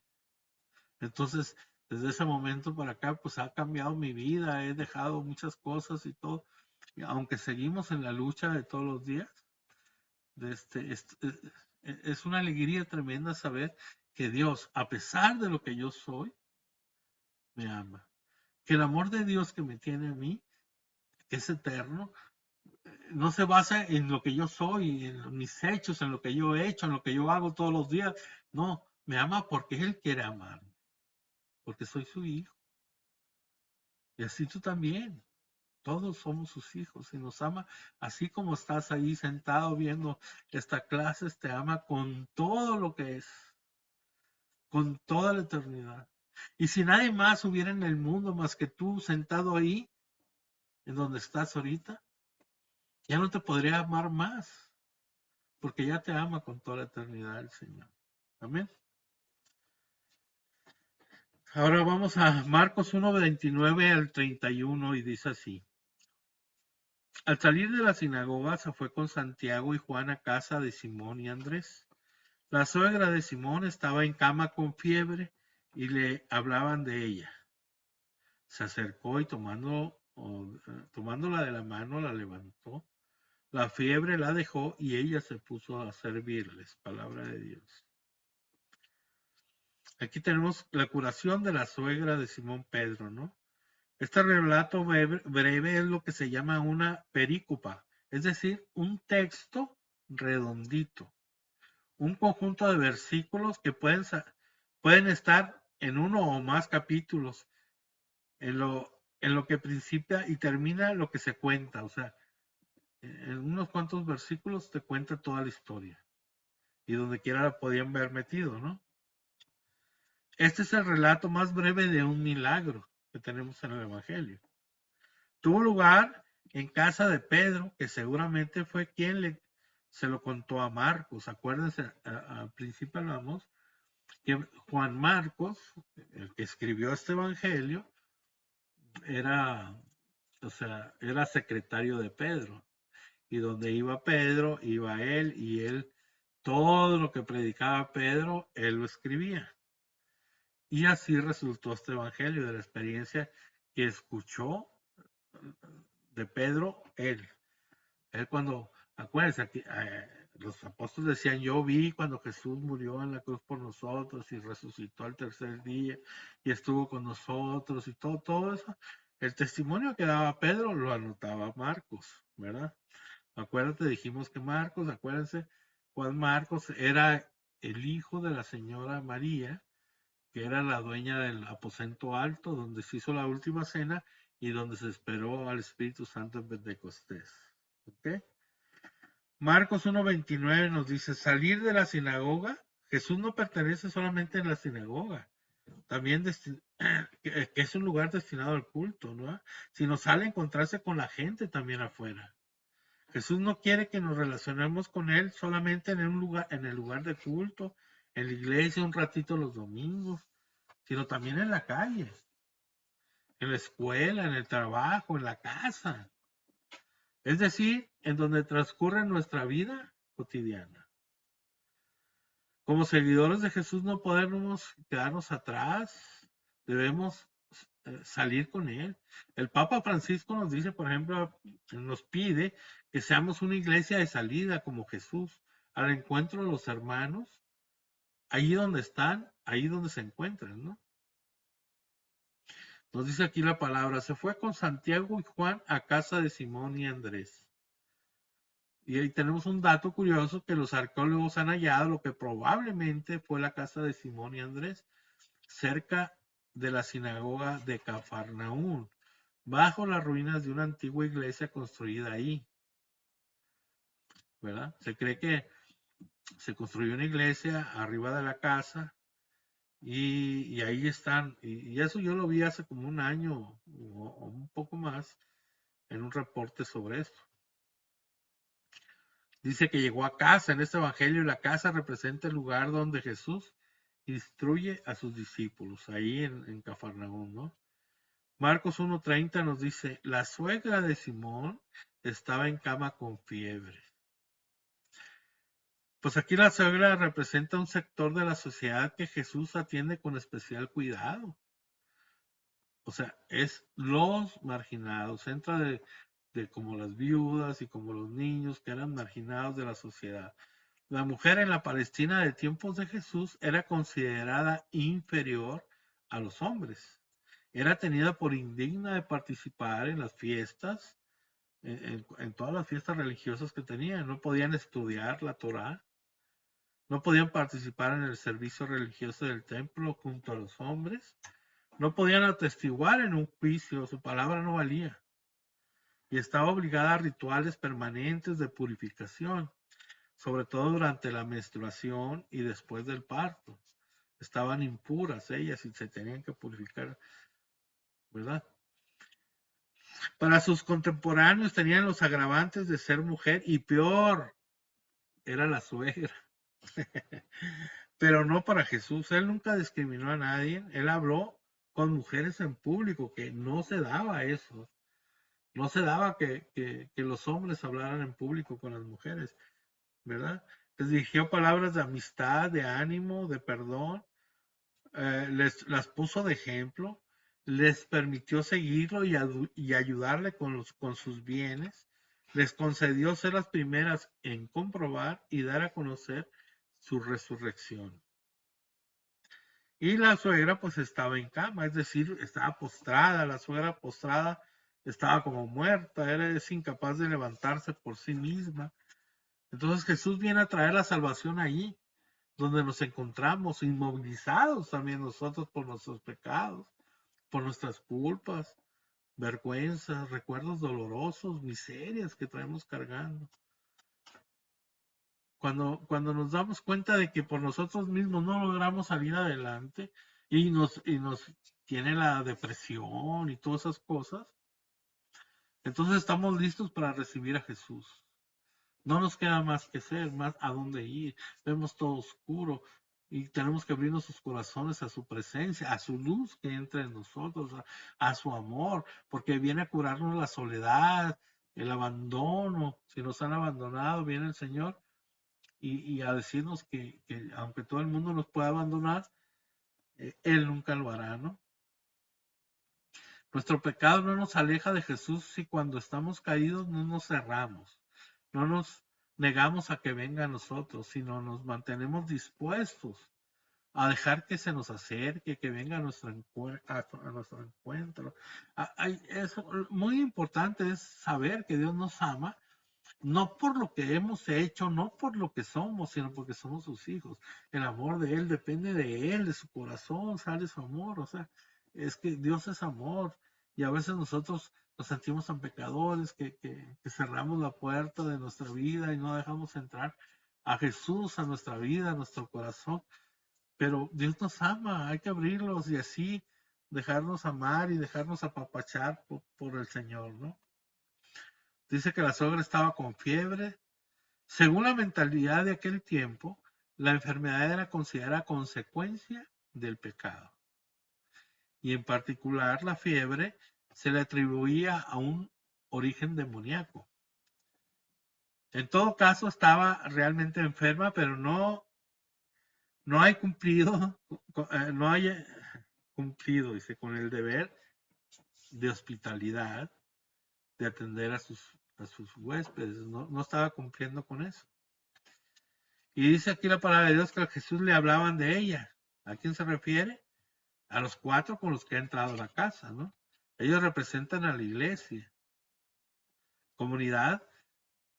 Entonces, desde ese momento para acá, pues ha cambiado mi vida, he dejado muchas cosas y todo. Y aunque seguimos en la lucha de todos los días, es una alegría tremenda saber que Dios, a pesar de lo que yo soy, me ama. Que el amor de Dios que me tiene a mí, que es eterno, no se basa en lo que yo soy, en mis hechos, en lo que yo he hecho, en lo que yo hago todos los días. No, me ama porque Él quiere amarme, porque soy su hijo. Y así tú también. Todos somos sus hijos y nos ama así como estás ahí sentado viendo esta clase, te ama con todo lo que es, con toda la eternidad. Y si nadie más hubiera en el mundo más que tú sentado ahí, en donde estás ahorita, ya no te podría amar más, porque ya te ama con toda la eternidad el Señor. Amén. Ahora vamos a Marcos 1:29 al 31 y dice así. Al salir de la sinagoga se fue con Santiago y Juan a casa de Simón y Andrés. La suegra de Simón estaba en cama con fiebre y le hablaban de ella. Se acercó y tomándola de la mano la levantó. La fiebre la dejó y ella se puso a servirles. Palabra de Dios. Aquí tenemos la curación de la suegra de Simón Pedro, ¿no? Este relato breve es lo que se llama una perícopa, es decir, un texto redondito, un conjunto de versículos que pueden estar en uno o más capítulos, en lo que principia y termina lo que se cuenta, o sea, en unos cuantos versículos te cuenta toda la historia y donde quiera la podían ver metido, ¿no? Este es el relato más breve de un milagro que tenemos en el Evangelio. Tuvo lugar en casa de Pedro, que seguramente fue quien se lo contó a Marcos. Acuérdense, al principio hablamos que Juan Marcos, el que escribió este Evangelio, era secretario de Pedro. Y donde iba Pedro, iba él, y él, todo lo que predicaba Pedro, él lo escribía. Y así resultó este Evangelio de la experiencia que escuchó de Pedro, él. Él cuando, acuérdense, aquí, los apóstoles decían, yo vi cuando Jesús murió en la cruz por nosotros y resucitó al tercer día y estuvo con nosotros y todo eso. El testimonio que daba Pedro lo anotaba Marcos, ¿verdad? Acuérdate, dijimos que Marcos, acuérdense, Juan Marcos era el hijo de la señora María, que era la dueña del aposento alto, donde se hizo la última cena y donde se esperó al Espíritu Santo en Pentecostés. ¿Ok? Marcos 1:29 nos dice, salir de la sinagoga, Jesús no pertenece solamente en la sinagoga, también que es un lugar destinado al culto, ¿no? Sino sale a encontrarse con la gente también afuera. Jesús no quiere que nos relacionemos con Él solamente en el lugar de culto, en la iglesia un ratito los domingos, sino también en la calle, en la escuela, en el trabajo, en la casa. Es decir, en donde transcurre nuestra vida cotidiana. Como seguidores de Jesús no podemos quedarnos atrás, debemos salir con Él. El Papa Francisco nos dice, por ejemplo, nos pide que seamos una iglesia de salida como Jesús, al encuentro de los hermanos, allí donde están, ahí donde se encuentran, ¿no? Nos dice aquí la palabra, se fue con Santiago y Juan a casa de Simón y Andrés. Y ahí tenemos un dato curioso que los arqueólogos han hallado lo que probablemente fue la casa de Simón y Andrés, cerca de la sinagoga de Cafarnaún, bajo las ruinas de una antigua iglesia construida ahí, ¿verdad? Se cree que se construyó una iglesia arriba de la casa y ahí están, y eso yo lo vi hace como un año o un poco más en un reporte sobre esto. Dice que llegó a casa en este evangelio y la casa representa el lugar donde Jesús instruye a sus discípulos, ahí en Cafarnaúm, ¿no? Marcos 1:30 nos dice, la suegra de Simón estaba en cama con fiebre. Pues aquí la suegra representa un sector de la sociedad que Jesús atiende con especial cuidado. O sea, es los marginados, entra de como las viudas y como los niños que eran marginados de la sociedad. La mujer en la Palestina de tiempos de Jesús era considerada inferior a los hombres. Era tenida por indigna de participar en las fiestas, en todas las fiestas religiosas que tenían. No podían estudiar la Torá, no podían participar en el servicio religioso del templo junto a los hombres, no podían atestiguar en un juicio, su palabra no valía. Y estaba obligada a rituales permanentes de purificación, sobre todo durante la menstruación y después del parto. Estaban impuras ellas y se tenían que purificar, ¿verdad? Para sus contemporáneos tenían los agravantes de ser mujer y peor, era la suegra. Pero no para Jesús, él nunca discriminó a nadie, él habló con mujeres en público, que no se daba eso, no se daba que los hombres hablaran en público con las mujeres, ¿verdad? Les dirigió palabras de amistad, de ánimo, de perdón, las puso de ejemplo, les permitió seguirlo y ayudarle con sus bienes, les concedió ser las primeras en comprobar y dar a conocer su resurrección. Y la suegra pues estaba en cama, es decir, estaba postrada, la suegra postrada estaba como muerta, es incapaz de levantarse por sí misma. Entonces Jesús viene a traer la salvación allí, donde nos encontramos inmovilizados también nosotros por nuestros pecados, por nuestras culpas, vergüenzas, recuerdos dolorosos, miserias que traemos cargando. Cuando nos damos cuenta de que por nosotros mismos no logramos salir adelante y nos tiene la depresión y todas esas cosas, entonces estamos listos para recibir a Jesús. No nos queda más que ser, más a dónde ir. Vemos todo oscuro y tenemos que abrir nuestros corazones a su presencia, a su luz que entra en nosotros, a su amor, porque viene a curarnos la soledad, el abandono. Si nos han abandonado, viene el Señor y a decirnos que aunque todo el mundo nos pueda abandonar, Él nunca lo hará, ¿no? Nuestro pecado no nos aleja de Jesús si cuando estamos caídos no nos cerramos, no nos negamos a que venga a nosotros, sino nos mantenemos dispuestos a dejar que se nos acerque, que venga a nuestro encuentro. Es muy importante es saber que Dios nos ama, no por lo que hemos hecho, no por lo que somos, sino porque somos sus hijos. El amor de Él depende de Él, de su corazón, sale su amor. O sea, es que Dios es amor. Y a veces nosotros nos sentimos tan pecadores que cerramos la puerta de nuestra vida y no dejamos entrar a Jesús a nuestra vida, a nuestro corazón. Pero Dios nos ama, hay que abrirlos y así dejarnos amar y dejarnos apapachar por el Señor, ¿no? Dice que la suegra estaba con fiebre. Según la mentalidad de aquel tiempo, la enfermedad era considerada consecuencia del pecado. Y en particular la fiebre se le atribuía a un origen demoníaco. En todo caso estaba realmente enferma, pero no hay cumplido, no hay cumplido, dice, con el deber de hospitalidad, de atender a sus huéspedes. No estaba cumpliendo con eso. Y dice aquí la palabra de Dios que a Jesús le hablaban de ella. ¿A quién se refiere? A los 4 con los que ha entrado a la casa, ¿no? Ellos representan a la iglesia, comunidad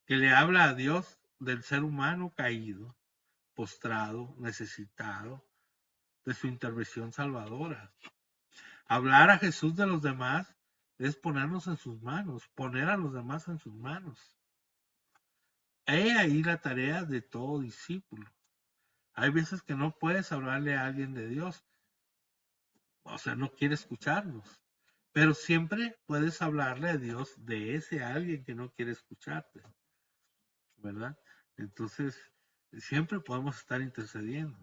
que le habla a Dios del ser humano caído, postrado, necesitado, de su intervención salvadora. Hablar a Jesús de los demás es ponernos en sus manos, poner a los demás en sus manos. He ahí la tarea de todo discípulo. Hay veces que no puedes hablarle a alguien de Dios, o sea, no quiere escucharnos, pero siempre puedes hablarle a Dios de ese alguien que no quiere escucharte, ¿verdad? Entonces, siempre podemos estar intercediendo,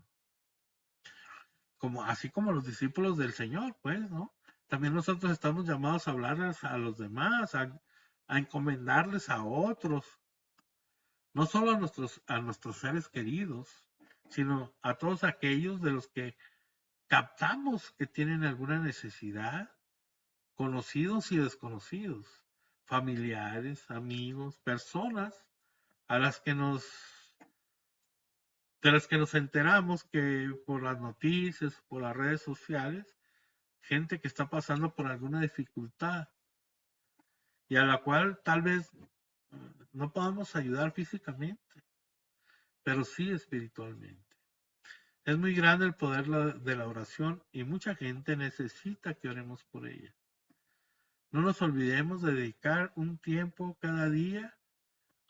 así como los discípulos del Señor, pues, ¿no? También nosotros estamos llamados a hablarles a los demás, a encomendarles a otros, no solo a nuestros seres queridos, sino a todos aquellos de los que captamos que tienen alguna necesidad, conocidos y desconocidos, familiares, amigos, personas a las que de las que nos enteramos que por las noticias, por las redes sociales, gente que está pasando por alguna dificultad y a la cual tal vez no podamos ayudar físicamente, pero sí espiritualmente. Es muy grande el poder de la oración y mucha gente necesita que oremos por ella. No nos olvidemos de dedicar un tiempo cada día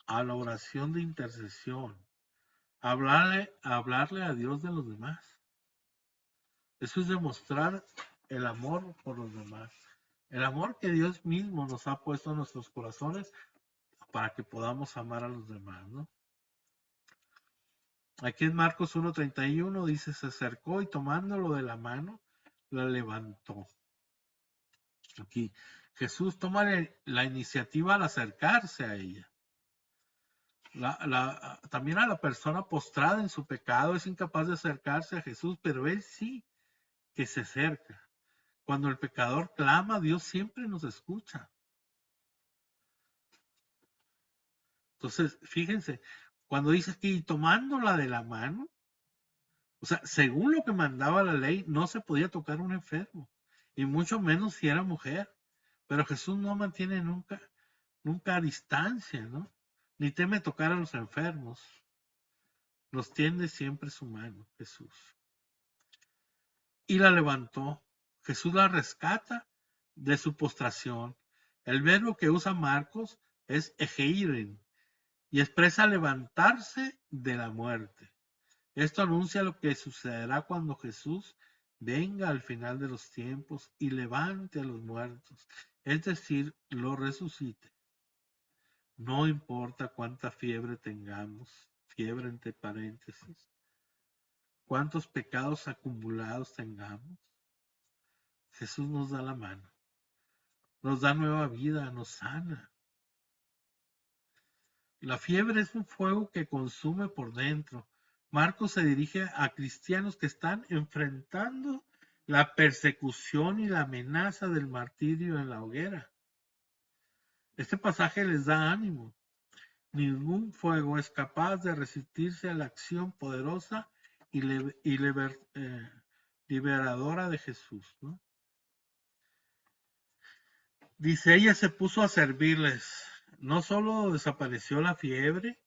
a la oración de intercesión, hablarle a Dios de los demás. Eso es demostrar el amor por los demás, el amor que Dios mismo nos ha puesto en nuestros corazones para que podamos amar a los demás, ¿no? Aquí en Marcos 1:31 dice, se acercó y tomándolo de la mano, la levantó. Aquí Jesús toma la iniciativa al acercarse a ella. También a la persona postrada en su pecado es incapaz de acercarse a Jesús, pero Él sí que se acerca. Cuando el pecador clama, Dios siempre nos escucha. Entonces, fíjense, cuando dice aquí, tomándola de la mano, o sea, según lo que mandaba la ley, no se podía tocar a un enfermo, y mucho menos si era mujer. Pero Jesús no mantiene nunca a distancia, ¿no? Ni teme tocar a los enfermos. Los tiende siempre su mano, Jesús. Y la levantó. Jesús la rescata de su postración. El verbo que usa Marcos es egeiren y expresa levantarse de la muerte. Esto anuncia lo que sucederá cuando Jesús venga al final de los tiempos y levante a los muertos, es decir, lo resucite. No importa cuánta fiebre tengamos, fiebre entre paréntesis, cuántos pecados acumulados tengamos, Jesús nos da la mano, nos da nueva vida, nos sana. La fiebre es un fuego que consume por dentro. Marcos se dirige a cristianos que están enfrentando la persecución y la amenaza del martirio en la hoguera. Este pasaje les da ánimo. Ningún fuego es capaz de resistirse a la acción poderosa y liberadora de Jesús, ¿no? Dice, ella se puso a servirles. No solo desapareció la fiebre,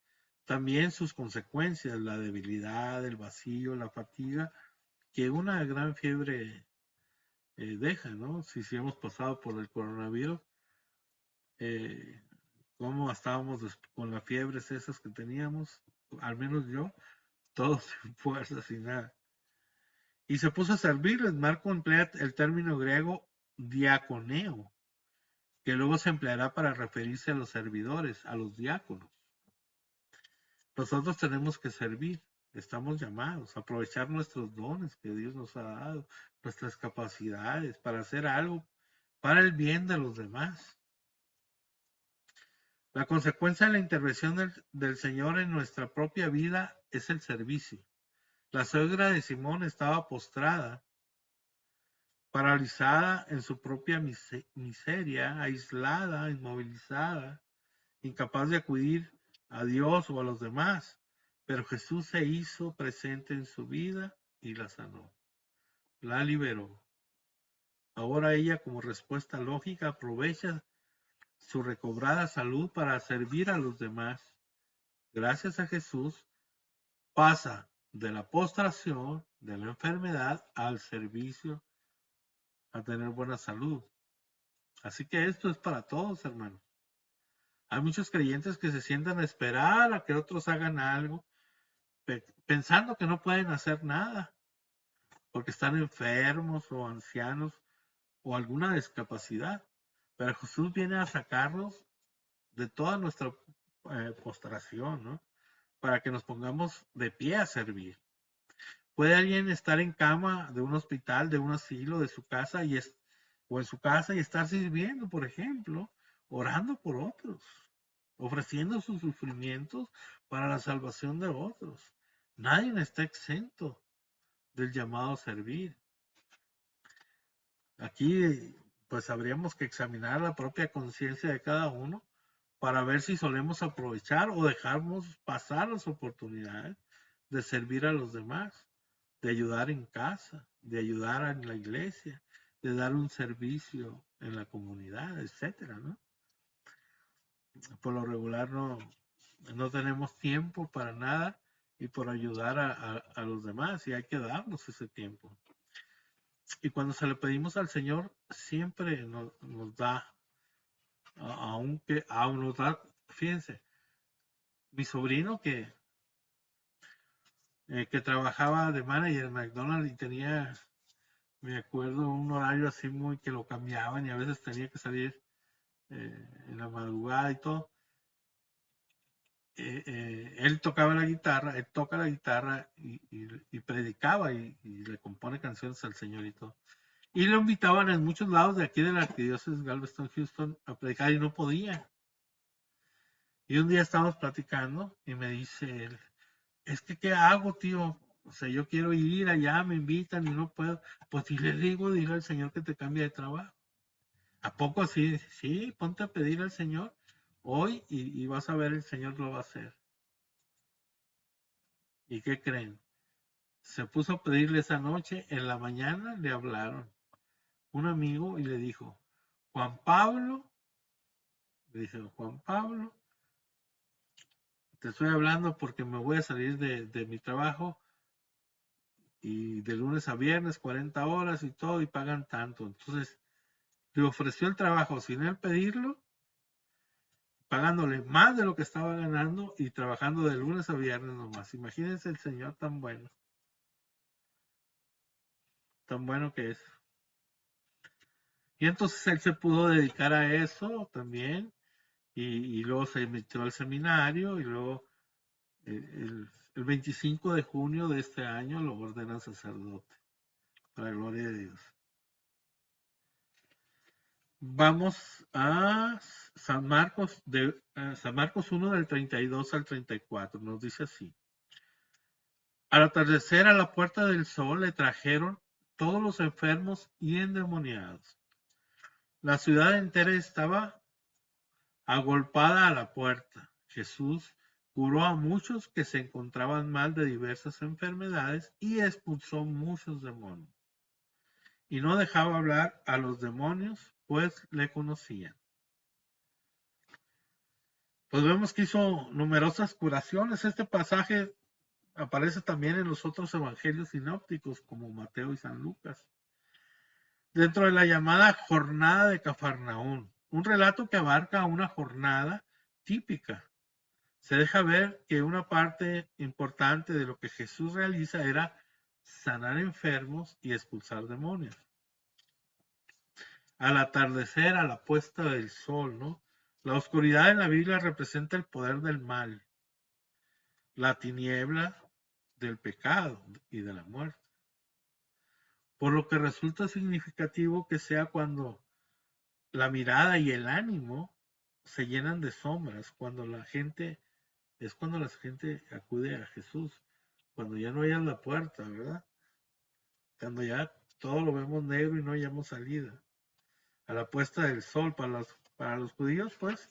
también sus consecuencias, la debilidad, el vacío, la fatiga, que una gran fiebre deja, ¿no? Si hemos pasado por el coronavirus, cómo estábamos con las fiebres esas que teníamos, al menos yo, todos sin fuerzas, sin nada. Y se puso a servirles. Marco emplea el término griego diaconeo, que luego se empleará para referirse a los servidores, a los diáconos. Nosotros tenemos que servir, estamos llamados a aprovechar nuestros dones que Dios nos ha dado, nuestras capacidades para hacer algo para el bien de los demás. La consecuencia de la intervención del Señor en nuestra propia vida es el servicio. La suegra de Simón estaba postrada, paralizada en su propia miseria, aislada, inmovilizada, incapaz de acudir a Dios o a los demás. Pero Jesús se hizo presente en su vida y la sanó, la liberó. Ahora ella, como respuesta lógica, aprovecha su recobrada salud para servir a los demás. Gracias a Jesús, pasa de la postración, de la enfermedad, al servicio, a tener buena salud. Así que esto es para todos, hermanos. Hay muchos creyentes que se sientan a esperar a que otros hagan algo, pensando que no pueden hacer nada, porque están enfermos o ancianos o alguna discapacidad. Pero Jesús viene a sacarnos de toda nuestra postración, ¿no? Para que nos pongamos de pie a servir. Puede alguien estar en cama de un hospital, de un asilo, de su casa o en su casa y estar sirviendo, por ejemplo, orando por otros, ofreciendo sus sufrimientos para la salvación de otros. Nadie está exento del llamado a servir. Aquí, pues, habríamos que examinar la propia conciencia de cada uno para ver si solemos aprovechar o dejamos pasar las oportunidades de servir a los demás, de ayudar en casa, de ayudar en la iglesia, de dar un servicio en la comunidad, etcétera, ¿no? Por lo regular no tenemos tiempo para nada y por ayudar a los demás, y hay que darnos ese tiempo. Y cuando se le pedimos al Señor, siempre nos da, aunque aún nos da, fíjense, mi sobrino que trabajaba de manager en McDonald's y tenía, me acuerdo, un horario así muy que lo cambiaban y a veces tenía que salir en la madrugada y todo. Él tocaba la guitarra, él toca la guitarra y predicaba y le compone canciones al Señor y todo. Y lo invitaban en muchos lados de aquí de la arquidiócesis Galveston, Houston, a predicar y no podía. Y un día estábamos platicando y me dice él, es que ¿qué hago, tío? O sea, yo quiero ir allá, me invitan y no puedo. Pues si le digo, dile al Señor que te cambie de trabajo. ¿A poco sí? Sí, ponte a pedir al Señor hoy y vas a ver, el Señor lo va a hacer. ¿Y qué creen? Se puso a pedirle esa noche, en la mañana le hablaron un amigo y le dijo, Juan Pablo, le dice, Juan Pablo, te estoy hablando porque me voy a salir de mi trabajo y de lunes a viernes, 40 horas y todo, y pagan tanto. Entonces, le ofreció el trabajo sin él pedirlo, pagándole más de lo que estaba ganando y trabajando de lunes a viernes nomás. Imagínense el Señor tan bueno que es. Y entonces él se pudo dedicar a eso también, y luego se metió al seminario, y luego el 25 de junio de este año lo ordenan sacerdote, para la gloria de Dios. Vamos a San Marcos, San Marcos 1 del 32 al 34, nos dice así. Al atardecer, a la puerta del sol le trajeron todos los enfermos y endemoniados. La ciudad entera estaba agolpada a la puerta. Jesús curó a muchos que se encontraban mal de diversas enfermedades y expulsó muchos demonios. Y no dejaba hablar a los demonios, pues le conocían. Pues vemos que hizo numerosas curaciones. Este pasaje aparece también en los otros evangelios sinópticos, como Mateo y San Lucas. Dentro de la llamada jornada de Cafarnaún, un relato que abarca una jornada típica. Se deja ver que una parte importante de lo que Jesús realiza era sanar enfermos y expulsar demonios. Al atardecer, a la puesta del sol, ¿no? La oscuridad en la Biblia representa el poder del mal, la tiniebla del pecado y de la muerte. Por lo que resulta significativo que sea cuando la mirada y el ánimo se llenan de sombras, cuando la gente acude a Jesús, cuando ya no hayas la puerta, ¿verdad? Cuando ya todo lo vemos negro y no hayamos salida. A la puesta del sol para los judíos, pues,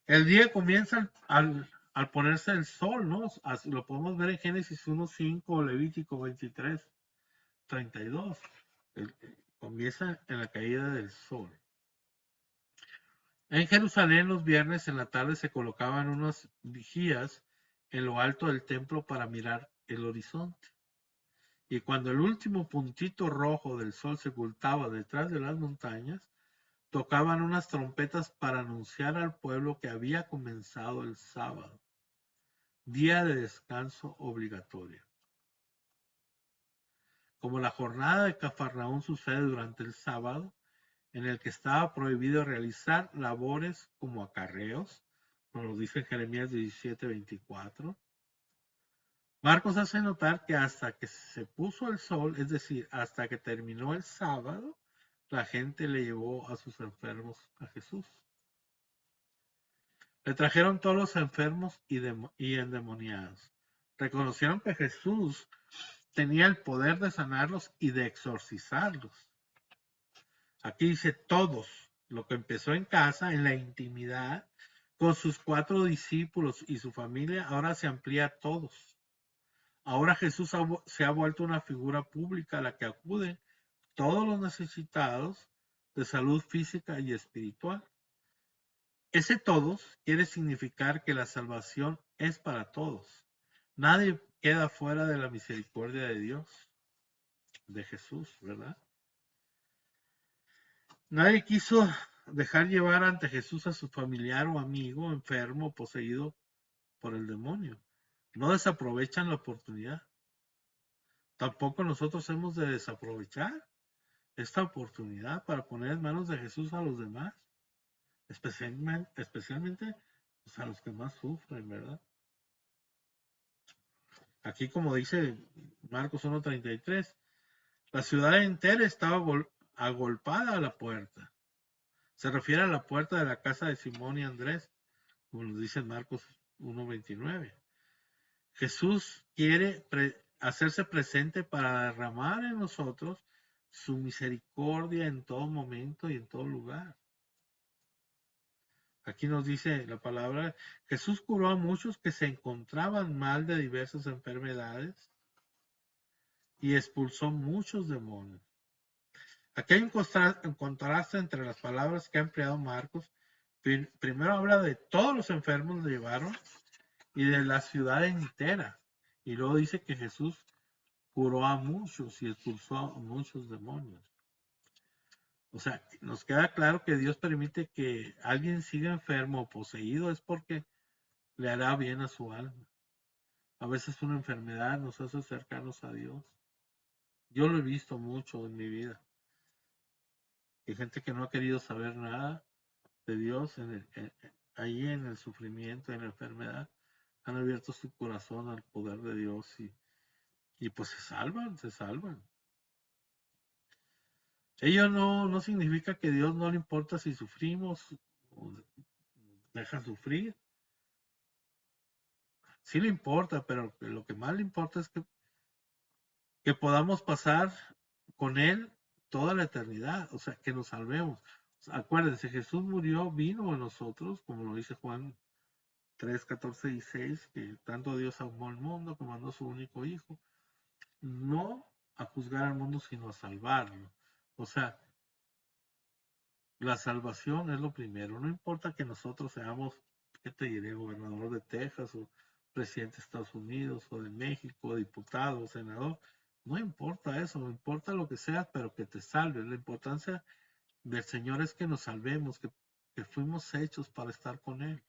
el día comienza al ponerse el sol, ¿no? Lo podemos ver en Génesis 1:5, Levítico 23:32. Comienza en la caída del sol. En Jerusalén los viernes en la tarde se colocaban unas vigías en lo alto del templo para mirar el horizonte. Y cuando el último puntito rojo del sol se ocultaba detrás de las montañas, tocaban unas trompetas para anunciar al pueblo que había comenzado el sábado, día de descanso obligatorio. Como la jornada de Cafarnaún sucede durante el sábado, en el que estaba prohibido realizar labores como acarreos, como lo dice Jeremías 17:24, Marcos hace notar que hasta que se puso el sol, es decir, hasta que terminó el sábado, la gente le llevó a sus enfermos a Jesús. Le trajeron todos los enfermos y endemoniados. Reconocieron que Jesús tenía el poder de sanarlos y de exorcizarlos. Aquí dice todos, lo que empezó en casa, en la intimidad, con sus 4 discípulos y su familia, ahora se amplía a todos. Ahora Jesús se ha vuelto una figura pública a la que acuden todos los necesitados de salud física y espiritual. Ese todos quiere significar que la salvación es para todos. Nadie queda fuera de la misericordia de Dios, de Jesús, ¿verdad? Nadie quiso dejar llevar ante Jesús a su familiar o amigo enfermo o poseído por el demonio. No desaprovechan la oportunidad. Tampoco nosotros hemos de desaprovechar esta oportunidad para poner en manos de Jesús a los demás, especialmente pues, a los que más sufren, ¿verdad? Aquí, como dice Marcos 1:33, la ciudad entera estaba agolpada a la puerta. Se refiere a la puerta de la casa de Simón y Andrés, como nos dice en Marcos 1:29. Jesús quiere hacerse presente para derramar en nosotros su misericordia en todo momento y en todo lugar. Aquí nos dice la palabra, Jesús curó a muchos que se encontraban mal de diversas enfermedades y expulsó muchos demonios. Aquí hay un contraste entre las palabras que ha empleado Marcos. Primero habla de todos los enfermos lo llevaron y de la ciudad entera. Y luego dice que Jesús curó a muchos y expulsó a muchos demonios. O sea, nos queda claro que Dios permite que alguien siga enfermo o poseído es porque le hará bien a su alma. A veces una enfermedad nos hace acercarnos a Dios. Yo lo he visto mucho en mi vida. Hay gente que no ha querido saber nada de Dios ahí en el sufrimiento, en la enfermedad, han abierto su corazón al poder de Dios y pues se salvan, se salvan. Ello no significa que a Dios no le importa si sufrimos o deja sufrir. Sí le importa, pero lo que más le importa es que podamos pasar con Él toda la eternidad, o sea, que nos salvemos. O sea, acuérdense, Jesús murió, vino a nosotros, como lo dice Juan 3, 14 y 6, que tanto Dios amó al mundo que mandó a su único hijo, no a juzgar al mundo, sino a salvarlo. O sea, la salvación es lo primero. No importa que nosotros seamos, ¿qué te diré? Gobernador de Texas o presidente de Estados Unidos o de México, diputado, senador. No importa eso, no importa lo que seas, pero que te salves. La importancia del Señor es que nos salvemos, que fuimos hechos para estar con Él.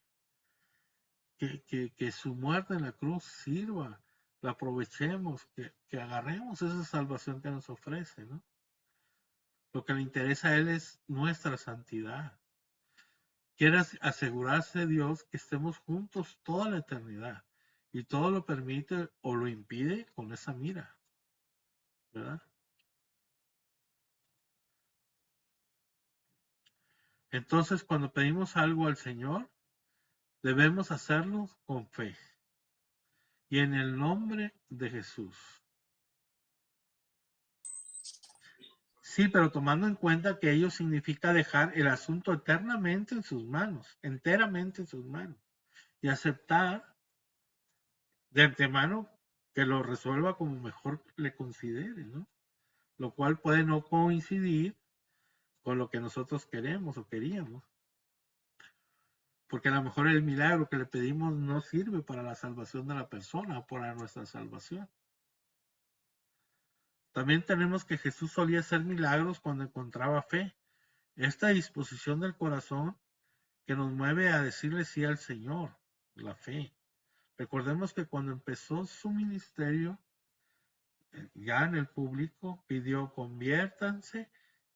Que su muerte en la cruz sirva, la aprovechemos, que agarremos esa salvación que nos ofrece, ¿no? Lo que le interesa a Él es nuestra santidad. Quiere asegurarse Dios que estemos juntos toda la eternidad. Y todo lo permite o lo impide con esa mira, ¿verdad? Entonces, cuando pedimos algo al Señor, debemos hacerlo con fe y en el nombre de Jesús. Sí, pero tomando en cuenta que ello significa dejar el asunto eternamente en sus manos, enteramente en sus manos, y aceptar de antemano que lo resuelva como mejor le considere, ¿no? Lo cual puede no coincidir con lo que nosotros queremos o queríamos. Porque a lo mejor el milagro que le pedimos no sirve para la salvación de la persona o para nuestra salvación. También tenemos que Jesús solía hacer milagros cuando encontraba fe. Esta disposición del corazón que nos mueve a decirle sí al Señor, la fe. Recordemos que cuando empezó su ministerio, ya en el público, pidió conviértanse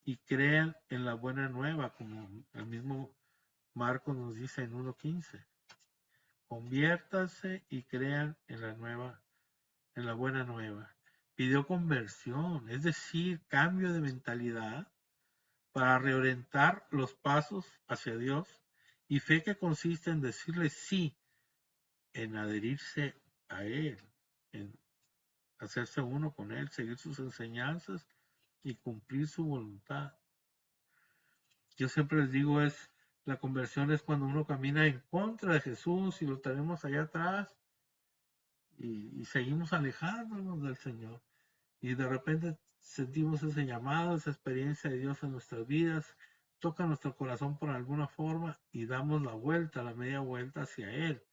y crean en la buena nueva, como el mismo Marcos nos dice en 1:15. Conviértanse y crean en la buena nueva. Pidió conversión, es decir, cambio de mentalidad para reorientar los pasos hacia Dios, y fe que consiste en decirle sí, en adherirse a Él, en hacerse uno con Él, seguir sus enseñanzas y cumplir su voluntad. Yo siempre les digo, la conversión es cuando uno camina en contra de Jesús y lo tenemos allá atrás y seguimos alejándonos del Señor. Y de repente sentimos ese llamado, esa experiencia de Dios en nuestras vidas, toca nuestro corazón por alguna forma y damos la vuelta, la media vuelta hacia Él.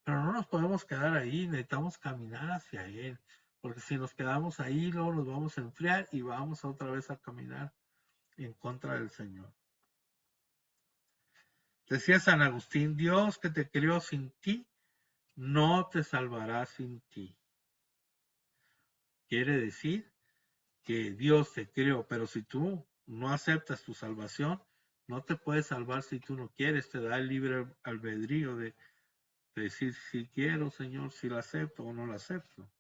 Pero no nos podemos quedar ahí, necesitamos caminar hacia Él, porque si nos quedamos ahí, luego nos vamos a enfriar y vamos otra vez a caminar en contra del Señor. Decía San Agustín, Dios que te creó sin ti, no te salvará sin ti. Quiere decir que Dios te creó, pero si tú no aceptas tu salvación, no te puedes salvar si tú no quieres, te da el libre albedrío de decir si quiero, Señor, si lo acepto o no lo acepto.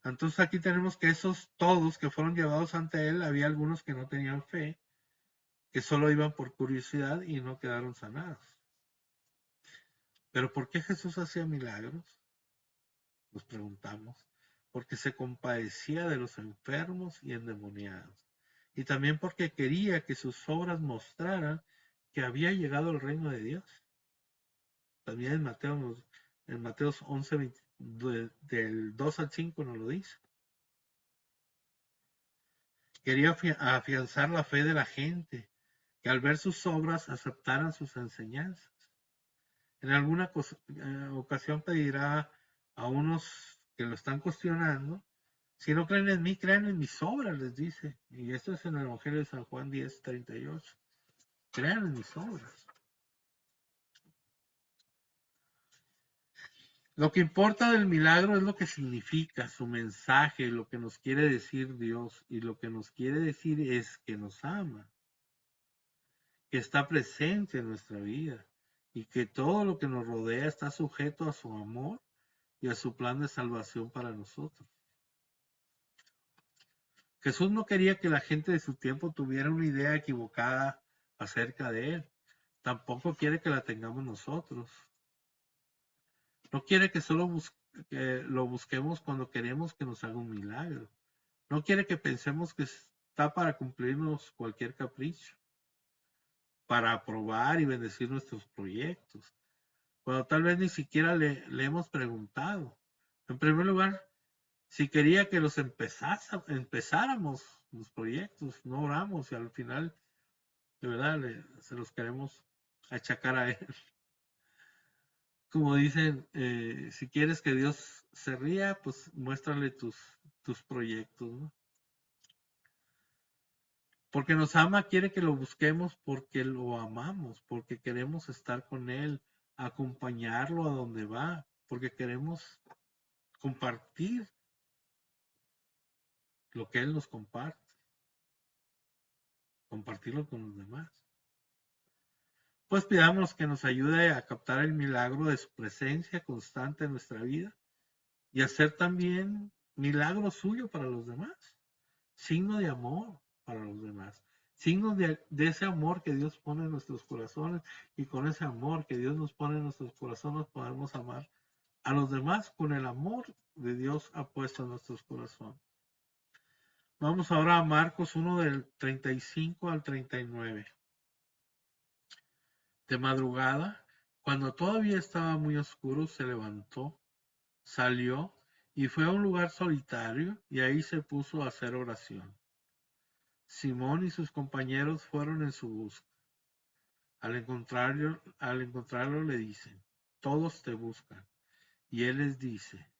Entonces aquí tenemos que esos todos que fueron llevados ante Él, había algunos que no tenían fe, que solo iban por curiosidad y no quedaron sanados. Pero ¿por qué Jesús hacía milagros? Nos preguntamos. Porque se compadecía de los enfermos y endemoniados. Y también porque quería que sus obras mostraran que había llegado el reino de Dios. También en Mateo 11, del 2 al 5 nos lo dice. Quería afianzar la fe de la gente, que al ver sus obras aceptaran sus enseñanzas. En alguna ocasión pedirá a unos que lo están cuestionando, si no creen en mí, crean en mis obras, les dice. Y esto es en el Evangelio de San Juan 10:38. Crean en mis obras. Lo que importa del milagro es lo que significa, su mensaje, lo que nos quiere decir Dios. Y lo que nos quiere decir es que nos ama, que está presente en nuestra vida y que todo lo que nos rodea está sujeto a su amor y a su plan de salvación para nosotros. Jesús no quería que la gente de su tiempo tuviera una idea equivocada acerca de él. Tampoco quiere que la tengamos nosotros. No quiere que solo que lo busquemos cuando queremos que nos haga un milagro. No quiere que pensemos que está para cumplirnos cualquier capricho, para aprobar y bendecir nuestros proyectos, cuando tal vez ni siquiera le hemos preguntado. En primer lugar, si quería que los empezáramos los proyectos, no oramos y al final, de verdad, se los queremos achacar a él. Como dicen, si quieres que Dios se ría, pues muéstrale tus proyectos, ¿no? Porque nos ama, quiere que lo busquemos porque lo amamos, porque queremos estar con Él, acompañarlo a donde va, porque queremos compartir lo que Él nos comparte, compartirlo con los demás. Pues pidamos que nos ayude a captar el milagro de su presencia constante en nuestra vida y hacer también milagro suyo para los demás, signo de amor para los demás, signo de ese amor que Dios pone en nuestros corazones, y con ese amor que Dios nos pone en nuestros corazones podemos amar a los demás con el amor de Dios ha puesto en nuestros corazones. Vamos ahora a Marcos 1 del 35 al 39. De madrugada, cuando todavía estaba muy oscuro, se levantó, salió y fue a un lugar solitario y ahí se puso a hacer oración. Simón y sus compañeros fueron en su busca. Al encontrarlo le dicen, todos te buscan. Y él les dice,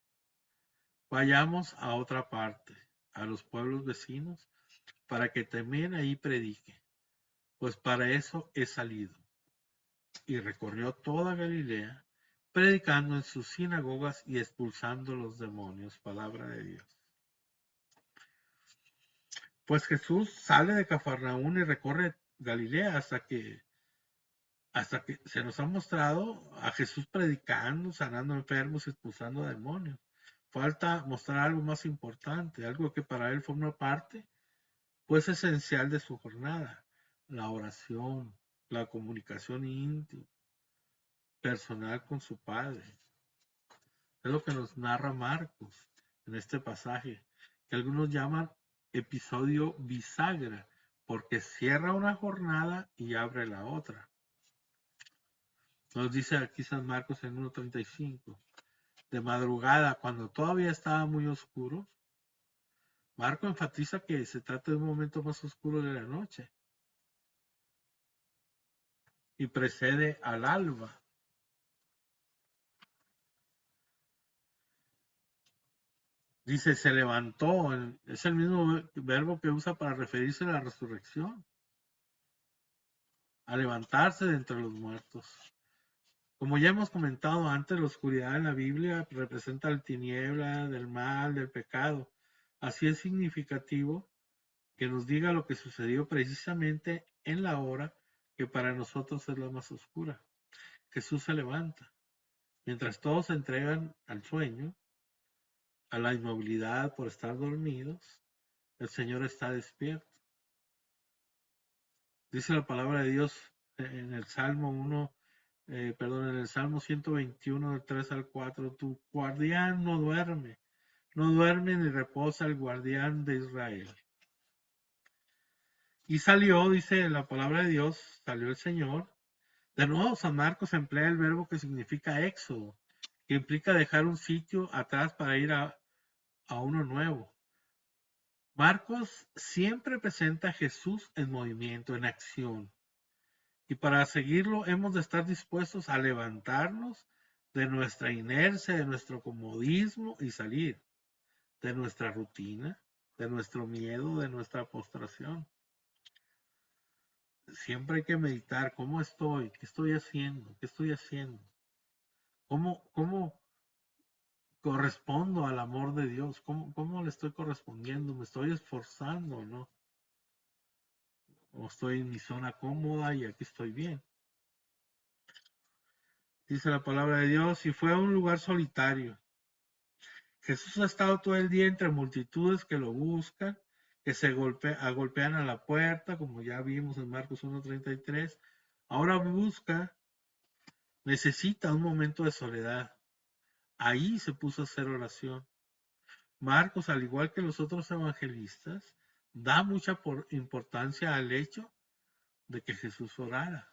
vayamos a otra parte, a los pueblos vecinos, para que también ahí predique, pues para eso he salido. Y recorrió toda Galilea, predicando en sus sinagogas y expulsando los demonios. Palabra de Dios. Pues Jesús sale de Cafarnaún y recorre Galilea hasta que se nos ha mostrado a Jesús predicando, sanando enfermos, expulsando demonios. Falta mostrar algo más importante, algo que para él forma parte, pues esencial de su jornada, la oración, la comunicación íntima, personal con su Padre. Es lo que nos narra Marcos en este pasaje, que algunos llaman episodio bisagra, porque cierra una jornada y abre la otra. Nos dice aquí San Marcos en 1:35. De madrugada, cuando todavía estaba muy oscuro, Marco enfatiza que se trata de un momento más oscuro de la noche y precede al alba. Dice, se levantó, es el mismo verbo que usa para referirse a la resurrección, a levantarse de entre los muertos. Como ya hemos comentado antes, la oscuridad en la Biblia representa la tiniebla del mal, del pecado. Así es significativo que nos diga lo que sucedió precisamente en la hora que para nosotros es la más oscura. Jesús se levanta. Mientras todos se entregan al sueño, a la inmovilidad por estar dormidos, el Señor está despierto. Dice la palabra de Dios en el Salmo 1, en el Salmo 121, del 3 al 4, tu guardián no duerme ni reposa el guardián de Israel. Y salió, dice la palabra de Dios, salió el Señor. De nuevo, San Marcos emplea el verbo que significa éxodo, que implica dejar un sitio atrás para ir a uno nuevo. Marcos siempre presenta a Jesús en movimiento, en acción. Y para seguirlo hemos de estar dispuestos a levantarnos de nuestra inercia, de nuestro comodismo y salir de nuestra rutina, de nuestro miedo, de nuestra postración. Siempre hay que meditar cómo estoy, qué estoy haciendo, qué estoy haciendo, cómo correspondo al amor de Dios, cómo le estoy correspondiendo, me estoy esforzando, ¿no? O estoy en mi zona cómoda y aquí estoy bien. Dice la palabra de Dios, y fue a un lugar solitario. Jesús ha estado todo el día entre multitudes que lo buscan, que se golpean a la puerta, como ya vimos en Marcos 1:33. Ahora necesita un momento de soledad. Ahí se puso a hacer oración. Marcos, al igual que los otros evangelistas, da mucha importancia al hecho de que Jesús orara.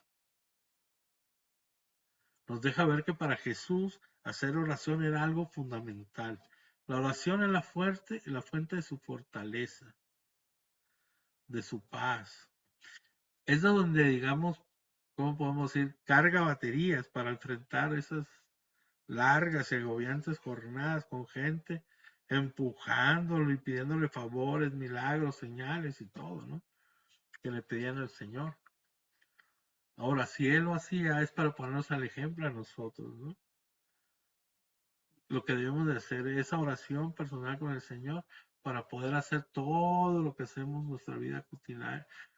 Nos deja ver que para Jesús hacer oración era algo fundamental. La oración es la fuente de su fortaleza, de su paz. Es de donde, digamos, ¿cómo podemos decir? Carga baterías para enfrentar esas largas y agobiantes jornadas con gente empujándolo y pidiéndole favores, milagros, señales y todo, ¿no? Que le pedían al Señor. Ahora, si Él lo hacía, es para ponernos al ejemplo a nosotros, ¿no? Lo que debemos de hacer es esa oración personal con el Señor para poder hacer todo lo que hacemos en nuestra vida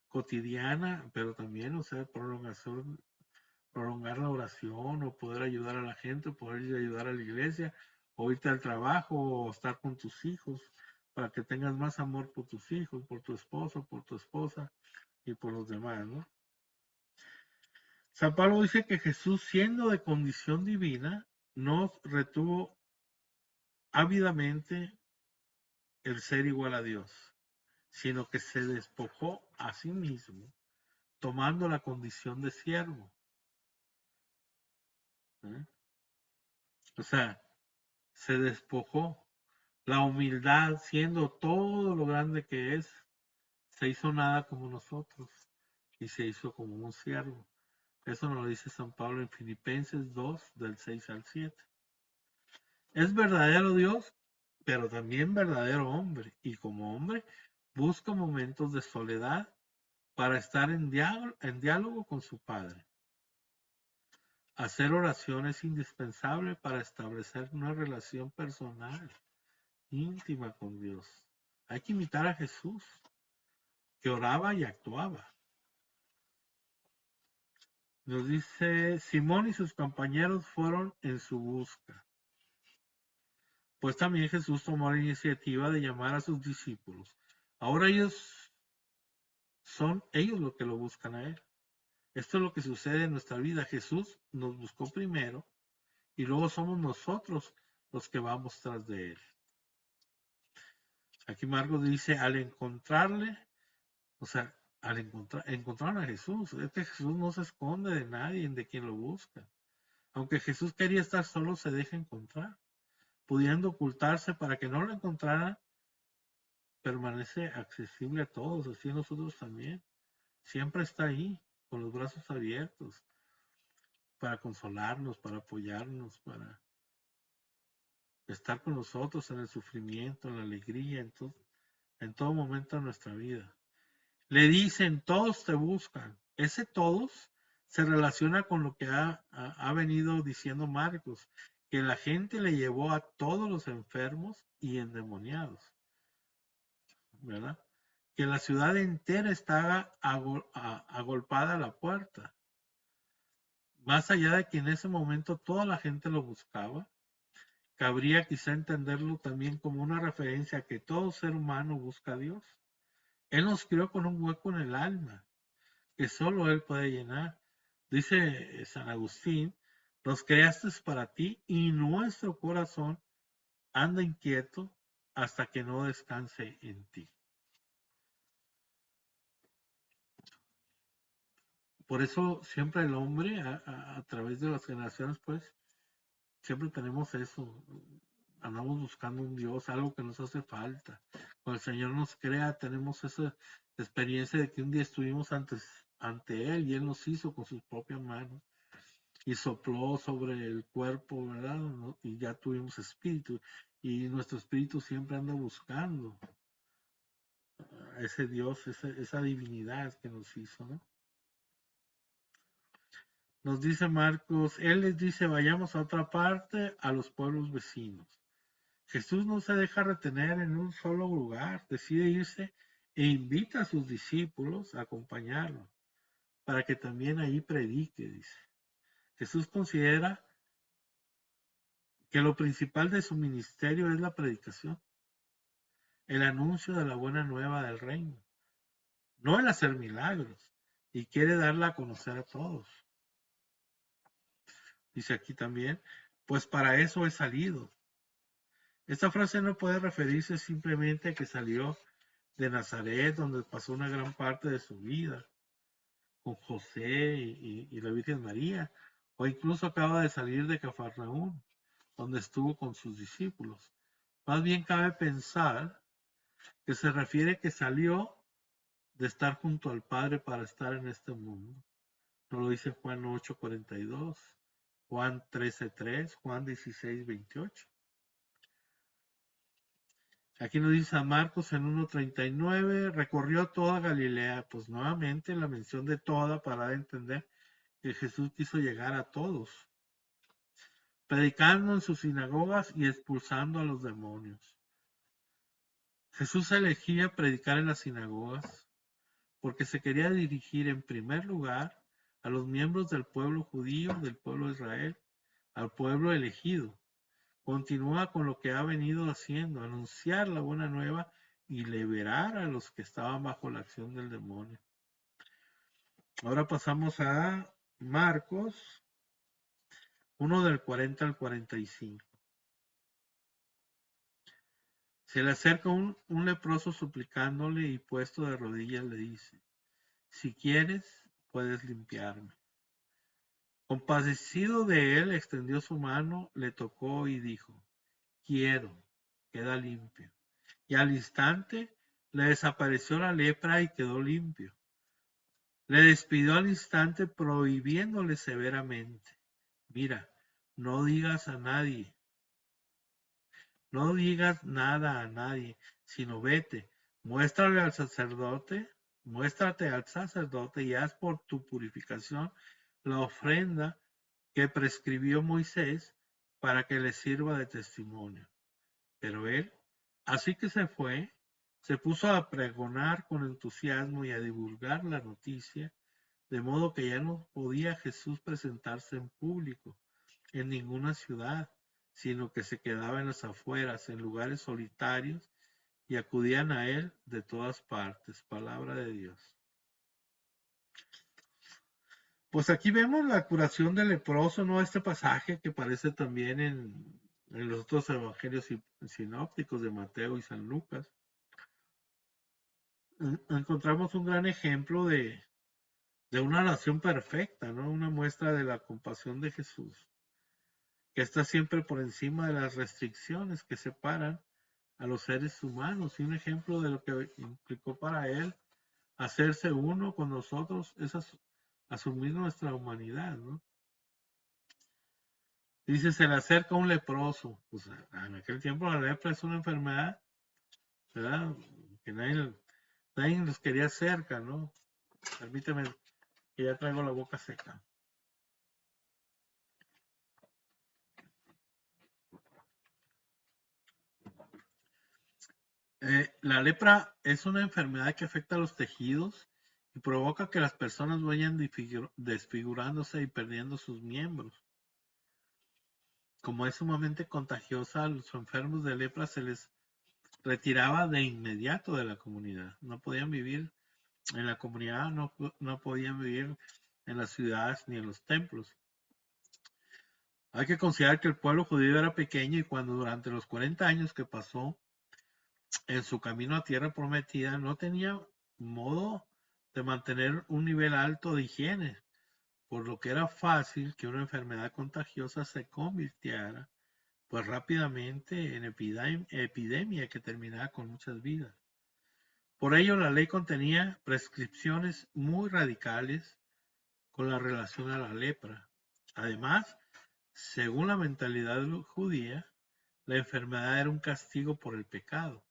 cotidiana, pero también, o sea, prolongar la oración o poder ayudar a la gente, poder ir a ayudar a la iglesia, o irte al trabajo o estar con tus hijos para que tengas más amor por tus hijos, por tu esposo, por tu esposa y por los demás, ¿no? San Pablo dice que Jesús, siendo de condición divina, no retuvo ávidamente el ser igual a Dios, sino que se despojó a sí mismo, tomando la condición de siervo. ¿Eh? O sea, se despojó. La humildad, siendo todo lo grande que es, se hizo nada como nosotros y se hizo como un siervo. Eso nos lo dice San Pablo en Filipenses 2, del 6 al 7. Es verdadero Dios, pero también verdadero hombre. Y como hombre, busca momentos de soledad para estar en diálogo con su Padre. Hacer oración es indispensable para establecer una relación personal, íntima con Dios. Hay que imitar a Jesús, que oraba y actuaba. Nos dice, Simón y sus compañeros fueron en su busca. Pues también Jesús tomó la iniciativa de llamar a sus discípulos. Ahora son ellos los que lo buscan a Él. Esto es lo que sucede en nuestra vida. Jesús nos buscó primero y luego somos nosotros los que vamos tras de Él. Aquí Marcos dice, al encontrarle, o sea, encontraron a Jesús. Es que Jesús no se esconde de nadie, de quien lo busca. Aunque Jesús quería estar solo, se deja encontrar. Pudiendo ocultarse para que no lo encontraran, permanece accesible a todos, así nosotros también. Siempre está ahí, con los brazos abiertos, para consolarnos, para apoyarnos, para estar con nosotros en el sufrimiento, en la alegría, en todo momento de nuestra vida. Le dicen, todos te buscan. Ese todos se relaciona con lo que ha venido diciendo Marcos, que la gente le llevó a todos los enfermos y endemoniados, ¿verdad? Que la ciudad entera estaba agolpada a la puerta. Más allá de que en ese momento toda la gente lo buscaba, cabría quizá entenderlo también como una referencia a que todo ser humano busca a Dios. Él nos crió con un hueco en el alma, que solo Él puede llenar. Dice San Agustín, nos creaste para ti y nuestro corazón anda inquieto hasta que no descanse en ti. Por eso siempre el hombre, a través de las generaciones, pues, siempre tenemos eso. Andamos buscando un Dios, algo que nos hace falta. Cuando el Señor nos crea, tenemos esa experiencia de que un día estuvimos ante Él y Él nos hizo con sus propias manos y sopló sobre el cuerpo, ¿verdad? ¿No? Y ya tuvimos espíritu. Y nuestro espíritu siempre anda buscando a ese Dios, esa divinidad que nos hizo, ¿no? Nos dice Marcos, Él les dice, vayamos a otra parte, a los pueblos vecinos. Jesús no se deja retener en un solo lugar, decide irse e invita a sus discípulos a acompañarlo, para que también ahí predique, dice. Jesús considera que lo principal de su ministerio es la predicación, el anuncio de la buena nueva del reino, no el hacer milagros, y quiere darla a conocer a todos. Dice aquí también, pues para eso he salido. Esta frase no puede referirse simplemente a que salió de Nazaret, donde pasó una gran parte de su vida, con José y la Virgen María, o incluso acaba de salir de Cafarnaúm, donde estuvo con sus discípulos. Más bien cabe pensar que se refiere que salió de estar junto al Padre para estar en este mundo. Nos lo dice Juan 8:42, Juan 13:3, Juan 16:28. Aquí nos dice San Marcos en 1:39, recorrió toda Galilea, pues nuevamente la mención de toda para entender que Jesús quiso llegar a todos, predicando en sus sinagogas y expulsando a los demonios. Jesús elegía predicar en las sinagogas porque se quería dirigir en primer lugar a los miembros del pueblo judío, del pueblo de Israel, al pueblo elegido. Continúa con lo que ha venido haciendo, anunciar la buena nueva y liberar a los que estaban bajo la acción del demonio. Ahora pasamos a Marcos 1 del 40 al 45. Se le acerca un leproso suplicándole y puesto de rodillas le dice, si quieres, puedes limpiarme. Compadecido de él, extendió su mano, le tocó y dijo, quiero, queda limpio. Y al instante le desapareció la lepra y quedó limpio. Le despidió al instante prohibiéndole severamente, mira, no digas a nadie, no digas nada a nadie, sino vete, muéstrate al sacerdote y haz por tu purificación la ofrenda que prescribió Moisés para que le sirva de testimonio. Pero él, así que se fue, se puso a pregonar con entusiasmo y a divulgar la noticia, de modo que ya no podía Jesús presentarse en público en ninguna ciudad, sino que se quedaba en las afueras, en lugares solitarios, y acudían a él de todas partes. Palabra de Dios. Pues aquí vemos la curación del leproso, ¿no? Este pasaje que aparece también en los otros evangelios sinópticos de Mateo y San Lucas. Encontramos un gran ejemplo de una nación perfecta, ¿no? Una muestra de la compasión de Jesús, que está siempre por encima de las restricciones que separan a los seres humanos, y un ejemplo de lo que implicó para él hacerse uno con nosotros es asumir nuestra humanidad, ¿no? Dice, se le acerca un leproso. Pues en aquel tiempo la lepra es una enfermedad, ¿verdad? Que nadie los quería cerca, ¿no? Permíteme, que ya traigo la boca seca. La lepra es una enfermedad que afecta a los tejidos y provoca que las personas vayan desfigurándose y perdiendo sus miembros. Como es sumamente contagiosa, a los enfermos de lepra se les retiraba de inmediato de la comunidad. No podían vivir en la comunidad, no podían vivir en las ciudades ni en los templos. Hay que considerar que el pueblo judío era pequeño y cuando durante los 40 años que pasó en su camino a tierra prometida no tenía modo de mantener un nivel alto de higiene, por lo que era fácil que una enfermedad contagiosa se convirtiera pues rápidamente en epidemia que terminaba con muchas vidas. Por ello la ley contenía prescripciones muy radicales con la relación a la lepra. Además, según la mentalidad judía, la enfermedad era un castigo por el pecado.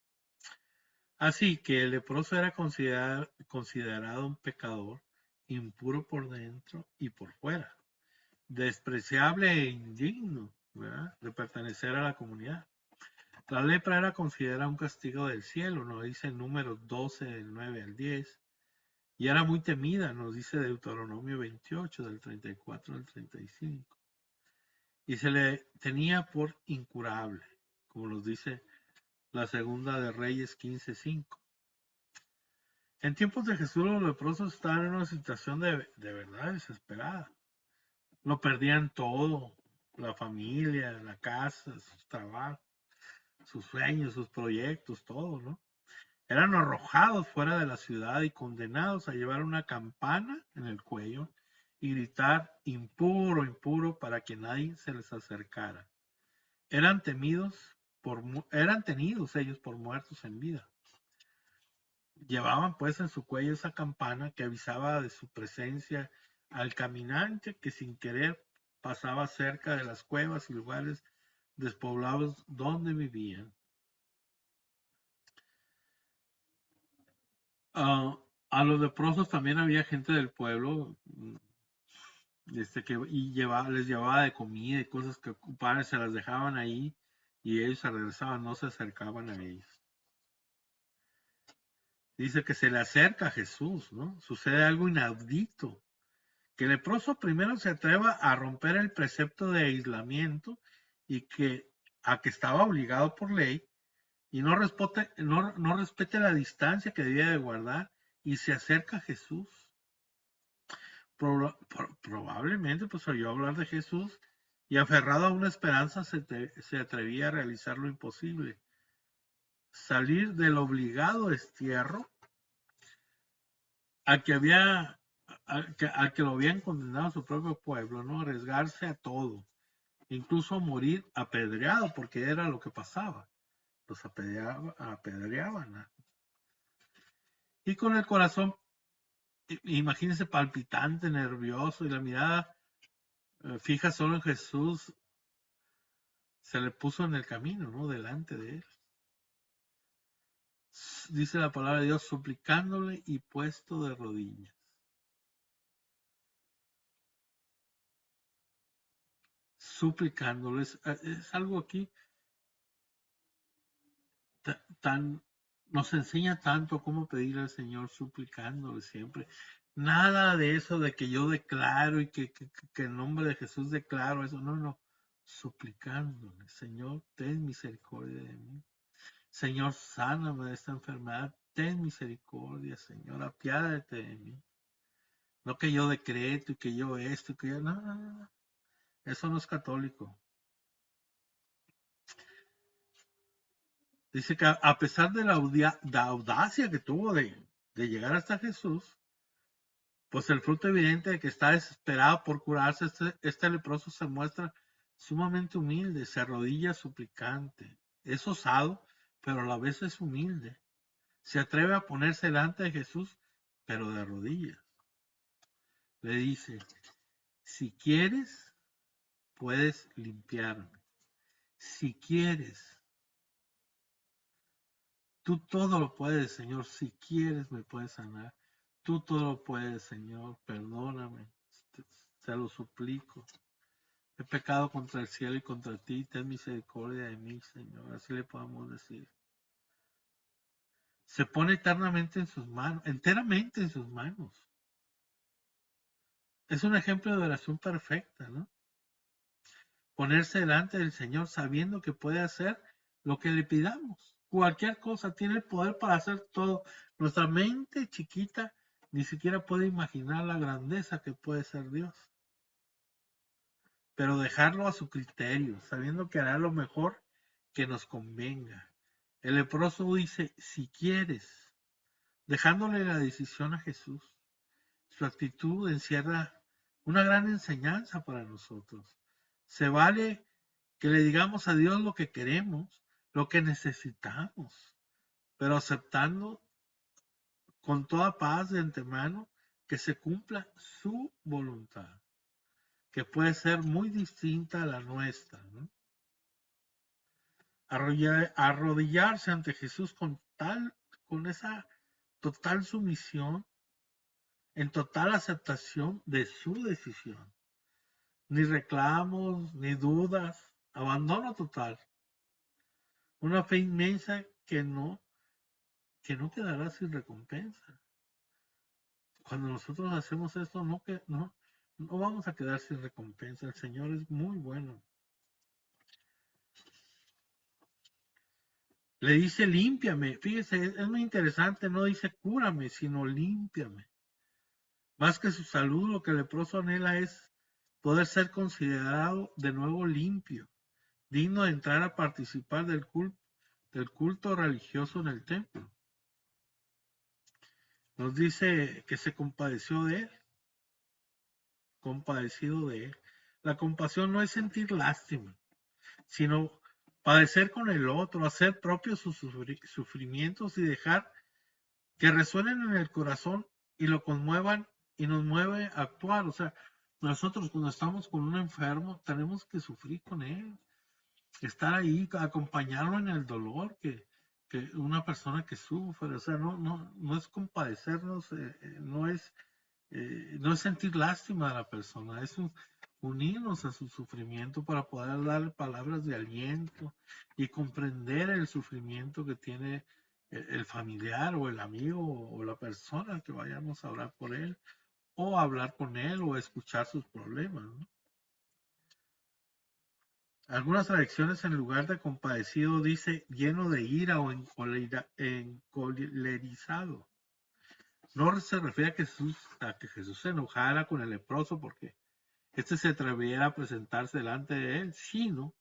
Así que el leproso era considerado un pecador impuro por dentro y por fuera, despreciable e indigno, ¿verdad?, de pertenecer a la comunidad. La lepra era considerada un castigo del cielo, nos dice en Números 12, del 9 al 10, y era muy temida, nos dice Deuteronomio 28, del 34 al 35. Y se le tenía por incurable, como nos dice la segunda de Reyes 15:5. En tiempos de Jesús los leprosos estaban en una situación de verdad desesperada. Lo perdían todo, la familia, la casa, sus trabajos, sus sueños, sus proyectos, todo, ¿no? Eran arrojados fuera de la ciudad y condenados a llevar una campana en el cuello y gritar impuro, impuro para que nadie se les acercara. Eran tenidos ellos por muertos en vida. Llevaban pues en su cuello esa campana que avisaba de su presencia al caminante que sin querer pasaba cerca de las cuevas y lugares despoblados donde vivían. A los leprosos también había gente del pueblo les llevaba de comida y cosas que ocupaban, se las dejaban ahí y ellos se regresaban, no se acercaban a ellos. Dice que se le acerca a Jesús, ¿no? Sucede algo inaudito, que el leproso primero se atreva a romper el precepto de aislamiento y que estaba obligado por ley y no respete la distancia que debía de guardar y se acerca a Jesús. Probablemente pues oyó hablar de Jesús y aferrado a una esperanza se atrevía a realizar lo imposible, salir del obligado destierro al que lo habían condenado a su propio pueblo, ¿no? Arriesgarse a todo, incluso morir apedreado, porque era lo que pasaba, los apedreaban, ¿no? Y con el corazón, imagínense, palpitante, nervioso y la mirada fija solo en Jesús, se le puso en el camino, ¿no? Delante de él. Dice la palabra de Dios, suplicándole y puesto de rodillas. Suplicándole, es algo aquí nos enseña tanto cómo pedirle al Señor suplicándole siempre. Nada de eso de que yo declaro y que en nombre de Jesús declaro eso. No. Suplicándole, Señor, ten misericordia de mí. Señor, sáname de esta enfermedad. Ten misericordia, Señor, apiádate de mí. No que yo decreto y que yo esto y que yo... No. Eso no es católico. Dice que a pesar de la audacia que tuvo de llegar hasta Jesús, pues el fruto evidente de que está desesperado por curarse, este leproso se muestra sumamente humilde, se arrodilla suplicante, es osado, pero a la vez es humilde. Se atreve a ponerse delante de Jesús, pero de rodillas. Le dice, si quieres, puedes limpiarme. Si quieres, tú todo lo puedes, Señor. Si quieres, me puedes sanar. Tú todo lo puedes, Señor. Perdóname. Te lo suplico. He pecado contra el cielo y contra ti. Ten misericordia de mí, Señor. Así le podemos decir. Se pone eternamente en sus manos, enteramente en sus manos. Es un ejemplo de oración perfecta, ¿no? Ponerse delante del Señor sabiendo que puede hacer lo que le pidamos. Cualquier cosa, tiene el poder para hacer todo. Nuestra mente chiquita ni siquiera puede imaginar la grandeza que puede ser Dios. Pero dejarlo a su criterio, sabiendo que hará lo mejor que nos convenga. El leproso dice, si quieres, dejándole la decisión a Jesús. Su actitud encierra una gran enseñanza para nosotros. Se vale que le digamos a Dios lo que queremos, lo que necesitamos, pero aceptando con toda paz de antemano que se cumpla su voluntad, que puede ser muy distinta a la nuestra, ¿no? Arrodillarse ante Jesús con esa total sumisión, en total aceptación de su decisión. Ni reclamos, ni dudas, abandono total. Una fe inmensa que no quedará sin recompensa. Cuando nosotros hacemos esto, no vamos a quedar sin recompensa. El Señor es muy bueno. Le dice, límpiame. Fíjese, es muy interesante. No dice, cúrame, sino límpiame. Más que su salud, lo que el leproso anhela es poder ser considerado de nuevo limpio, digno de entrar a participar del culto religioso en el templo. Nos dice que se compadeció de él, compadecido de él. La compasión no es sentir lástima, sino padecer con el otro, hacer propios sus sufrimientos y dejar que resuenen en el corazón y lo conmuevan y nos mueve a actuar. O sea, nosotros cuando estamos con un enfermo tenemos que sufrir con él, estar ahí, acompañarlo en el dolor que una persona que sufre. O sea, no es compadecernos, no es sentir lástima a la persona, es unirnos a su sufrimiento para poder darle palabras de aliento y comprender el sufrimiento que tiene el familiar o el amigo o la persona que vayamos a hablar por él o hablar con él o escuchar sus problemas, ¿no? Algunas traducciones en lugar de compadecido dice lleno de ira o encolerizado. No se refiere a que Jesús se enojara con el leproso porque este se atreviera a presentarse delante de él, sino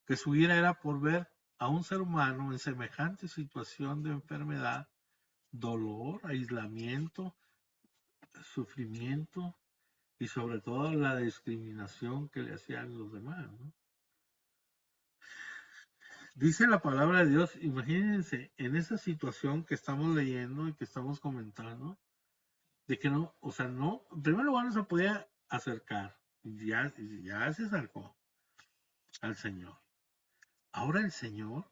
que su ira era por ver a un ser humano en semejante situación de enfermedad, dolor, aislamiento, sufrimiento y sobre todo la discriminación que le hacían los demás, ¿no? Dice la palabra de Dios, imagínense en esa situación que estamos leyendo y que estamos comentando, de que no, o sea, no, en primer lugar no se podía acercar, ya se acercó al Señor. Ahora el Señor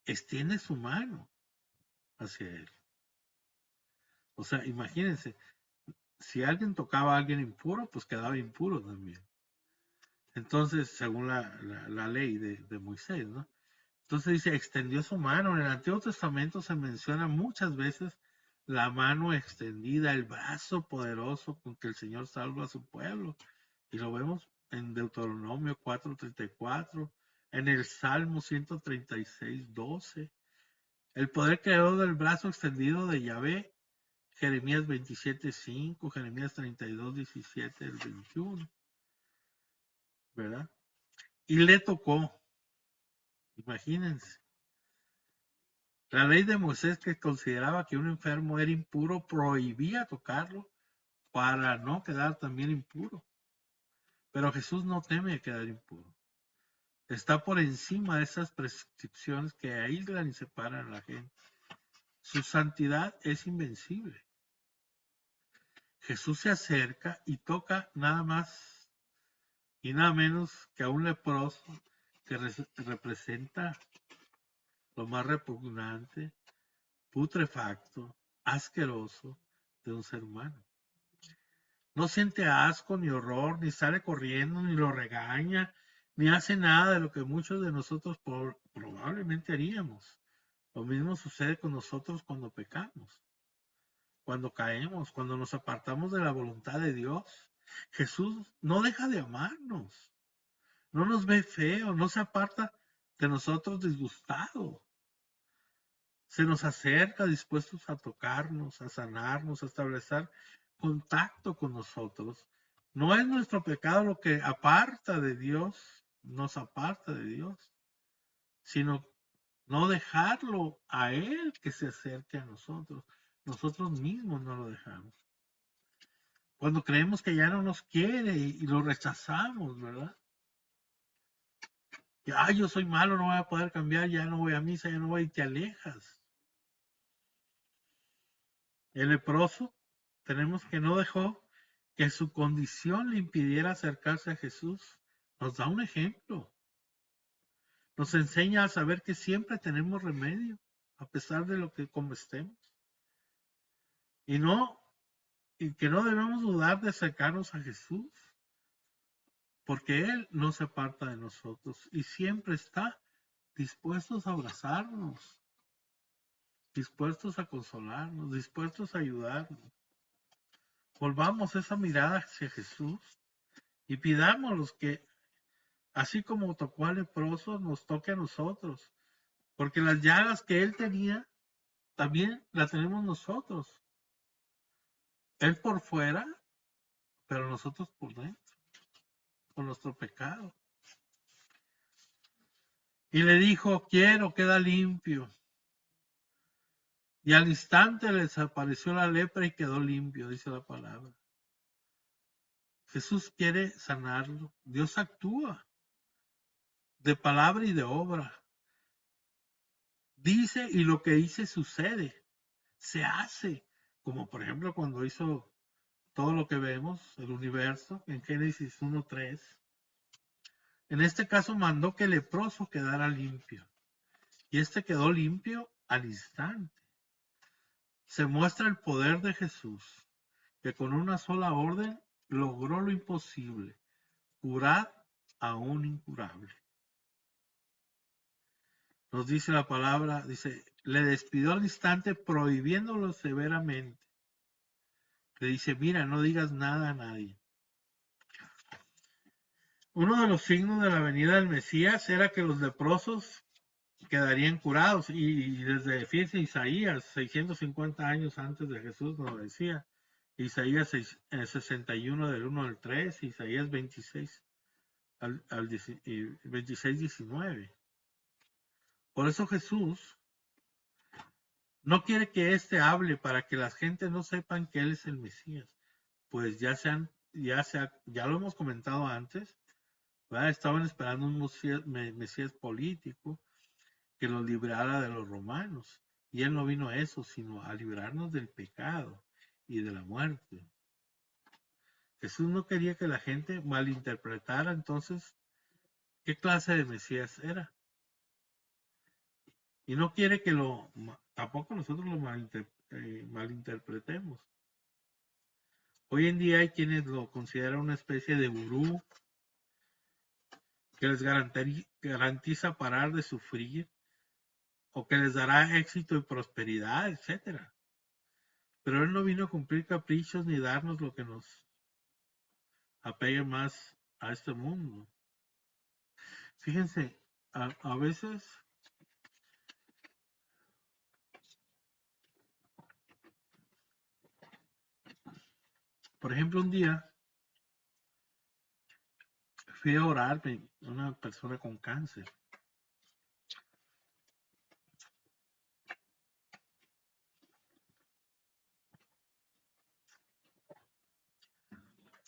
extiende su mano hacia él. O sea, imagínense, si alguien tocaba a alguien impuro, pues quedaba impuro también. Entonces, según la ley de Moisés, ¿no? Entonces dice, extendió su mano. En el Antiguo Testamento se menciona muchas veces la mano extendida, el brazo poderoso con que el Señor salva a su pueblo. Y lo vemos en Deuteronomio 4:34, en el Salmo 136:12. El poder creador del brazo extendido de Yahvé, Jeremías 27:5, Jeremías 32:17, el 21, ¿verdad? Y le tocó, imagínense. La ley de Moisés, que consideraba que un enfermo era impuro, prohibía tocarlo para no quedar también impuro. Pero Jesús no teme quedar impuro. Está por encima de esas prescripciones que aíslan y separan a la gente. Su santidad es invencible. Jesús se acerca y toca nada más y nada menos que a un leproso que representa lo más repugnante, putrefacto, asqueroso de un ser humano. No siente asco ni horror, ni sale corriendo, ni lo regaña, ni hace nada de lo que muchos de nosotros probablemente haríamos. Lo mismo sucede con nosotros cuando pecamos, cuando caemos, cuando nos apartamos de la voluntad de Dios. Jesús no deja de amarnos, no nos ve feo, no se aparta de nosotros disgustado. se nos acerca dispuestos a tocarnos, a sanarnos, a establecer contacto con nosotros. No es nuestro pecado lo que aparta de Dios, nos aparta de Dios, sino no dejarlo a Él que se acerque a nosotros. Nosotros mismos no lo dejamos. Cuando creemos que ya no nos quiere y lo rechazamos, ¿verdad? Que, ay, yo soy malo, no voy a poder cambiar, ya no voy a misa, ya no voy, y te alejas. El leproso, tenemos que no dejó que su condición le impidiera acercarse a Jesús. Nos da un ejemplo. Nos enseña a saber que siempre tenemos remedio, a pesar de lo que como estemos. Y que no debemos dudar de acercarnos a Jesús, porque Él no se aparta de nosotros y siempre está dispuestos a abrazarnos, dispuestos a consolarnos, dispuestos a ayudarnos. Volvamos esa mirada hacia Jesús y pidámoslos que, así como tocó al leproso, nos toque a nosotros, porque las llagas que Él tenía, también las tenemos nosotros. Él por fuera, pero nosotros por dentro, con nuestro pecado. Y le dijo, quiero, queda limpio. Y al instante le desapareció la lepra y quedó limpio, dice la palabra. Jesús quiere sanarlo. Dios actúa de palabra y de obra. Dice y lo que dice sucede, se hace. Como por ejemplo cuando hizo todo lo que vemos, el universo, en Génesis 1:3. En este caso mandó que el leproso quedara limpio. Y este quedó limpio al instante. Se muestra el poder de Jesús, que con una sola orden logró lo imposible, curar a un incurable. Nos dice la palabra, dice, le despidió al instante prohibiéndolo severamente. Le dice, mira, no digas nada a nadie. Uno de los signos de la venida del Mesías era que los leprosos quedarían curados. Y desde, fíjense, Isaías, 650 años antes de Jesús nos lo decía. Isaías 61 del 1 al 3, Isaías 26 al 26, 19. Por eso Jesús no quiere que éste hable para que las gentes no sepan que él es el Mesías. Pues ya lo hemos comentado antes, ¿verdad? Estaban esperando un Mesías político que los librara de los romanos. Y él no vino a eso, sino a librarnos del pecado y de la muerte. Jesús no quería que la gente malinterpretara entonces qué clase de Mesías era. Y no quiere que tampoco nosotros lo malinterpretemos. Hoy en día hay quienes lo consideran una especie de gurú que les garantiza parar de sufrir o que les dará éxito y prosperidad, etc. Pero Él no vino a cumplir caprichos ni darnos lo que nos apegue más a este mundo. Fíjense, a veces por ejemplo, un día fui a orar a una persona con cáncer.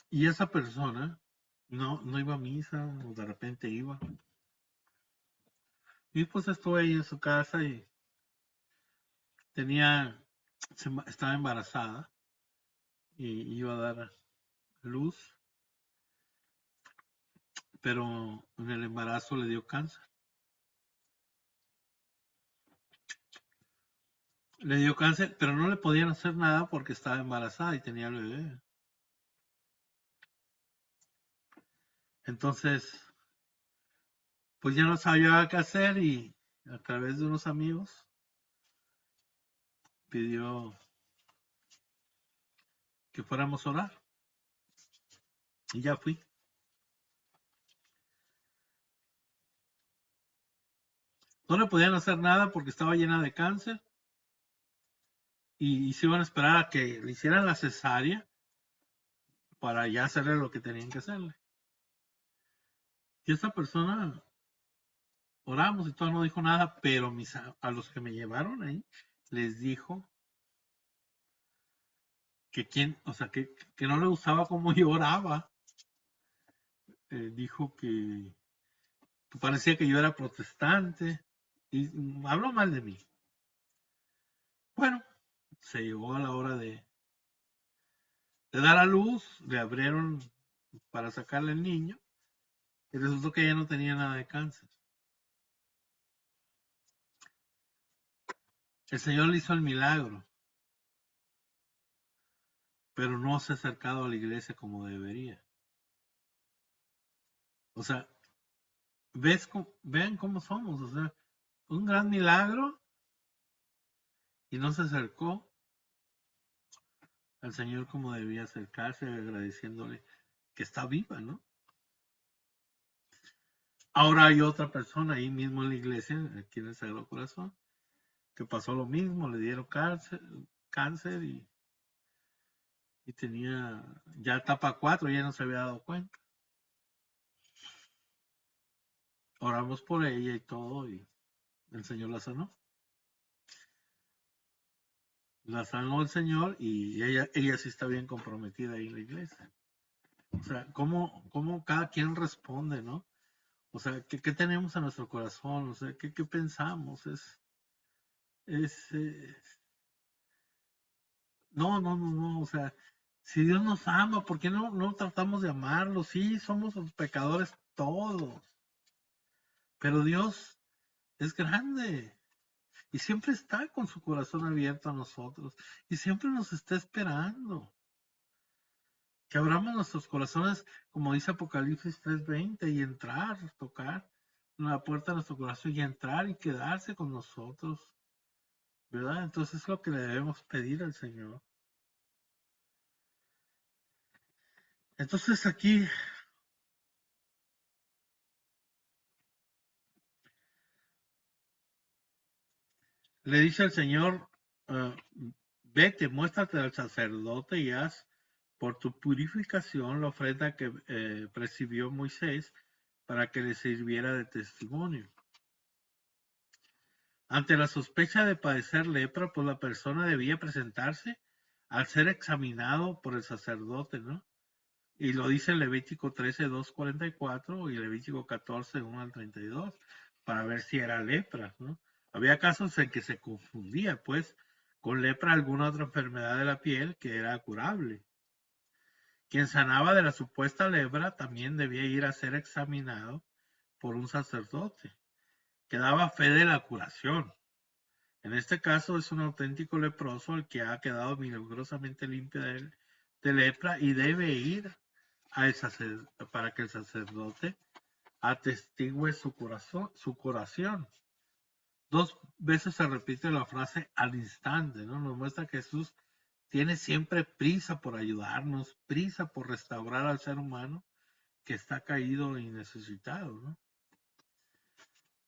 Y esa persona no iba a misa, o de repente iba. Y pues estuve ahí en su casa y estaba embarazada y iba a dar luz, pero en el embarazo le dio cáncer. Le dio cáncer, pero no le podían hacer nada porque estaba embarazada y tenía el bebé. Entonces, pues ya no sabía qué hacer y a través de unos amigos pidió que fuéramos a orar. Y ya fui. No le podían hacer nada porque estaba llena de cáncer y se iban a esperar a que le hicieran la cesárea para ya hacerle lo que tenían que hacerle. Y esta persona, oramos y todo, no dijo nada, pero a los que me llevaron ahí, les dijo que o sea, que no le gustaba cómo yo oraba. Dijo que parecía que yo era protestante y habló mal de mí. Bueno, se llegó a la hora de dar a luz, le abrieron para sacarle el niño y resultó que ella no tenía nada de cáncer. El Señor le hizo el milagro, pero no se ha acercado a la iglesia como debería. O sea, vean cómo somos, o sea, un gran milagro y no se acercó al Señor como debía acercarse, agradeciéndole que está viva, ¿no? Ahora hay otra persona ahí mismo en la iglesia, aquí en el Sagrado Corazón, que pasó lo mismo, le dieron cáncer y tenía ya etapa 4, ya no se había dado cuenta. Oramos por ella y todo, y el Señor la sanó. La sanó el Señor y ella sí está bien comprometida ahí en la iglesia. O sea, cómo cada quien responde, ¿no? O sea, ¿qué tenemos en nuestro corazón? O sea, ¿qué pensamos? No, o sea, si Dios nos ama, ¿por qué no tratamos de amarlo? Sí, somos los pecadores todos, pero Dios es grande y siempre está con su corazón abierto a nosotros y siempre nos está esperando. Que abramos nuestros corazones, como dice Apocalipsis 3:20, y entrar, tocar la puerta de nuestro corazón y entrar y quedarse con nosotros, ¿verdad? Entonces es lo que le debemos pedir al Señor. Entonces aquí le dice al Señor, vete, muéstrate al sacerdote y haz por tu purificación la ofrenda que prescribió Moisés para que le sirviera de testimonio. Ante la sospecha de padecer lepra, pues la persona debía presentarse al ser examinado por el sacerdote, ¿no? Y lo dice en Levítico 13:2-44 y Levítico 14:1-32, para ver si era lepra, ¿no? Había casos en que se confundía, pues, con lepra alguna otra enfermedad de la piel que era curable. Quien sanaba de la supuesta lepra también debía ir a ser examinado por un sacerdote, que daba fe de la curación. En este caso es un auténtico leproso el que ha quedado milagrosamente limpio de lepra y debe ir para que el sacerdote atestigue su curación. 2 veces se repite la frase al instante, ¿no? Nos muestra que Jesús tiene siempre prisa por ayudarnos, prisa por restaurar al ser humano que está caído y necesitado, ¿no?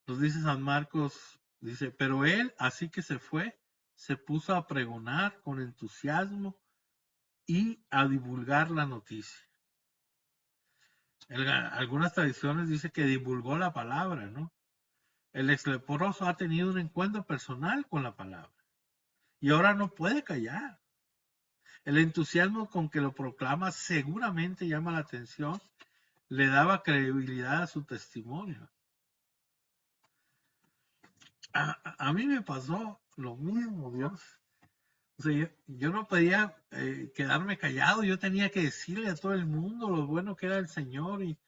Nos dice San Marcos, dice, pero él, así que se fue, se puso a pregonar con entusiasmo y a divulgar la noticia. Algunas tradiciones dice que divulgó la palabra, ¿no? El ex leproso ha tenido un encuentro personal con la palabra y ahora no puede callar. El entusiasmo con que lo proclama seguramente llama la atención, le daba credibilidad a su testimonio. A mí me pasó lo mismo, Dios. O sea, yo no podía quedarme callado, yo tenía que decirle a todo el mundo lo bueno que era el Señor y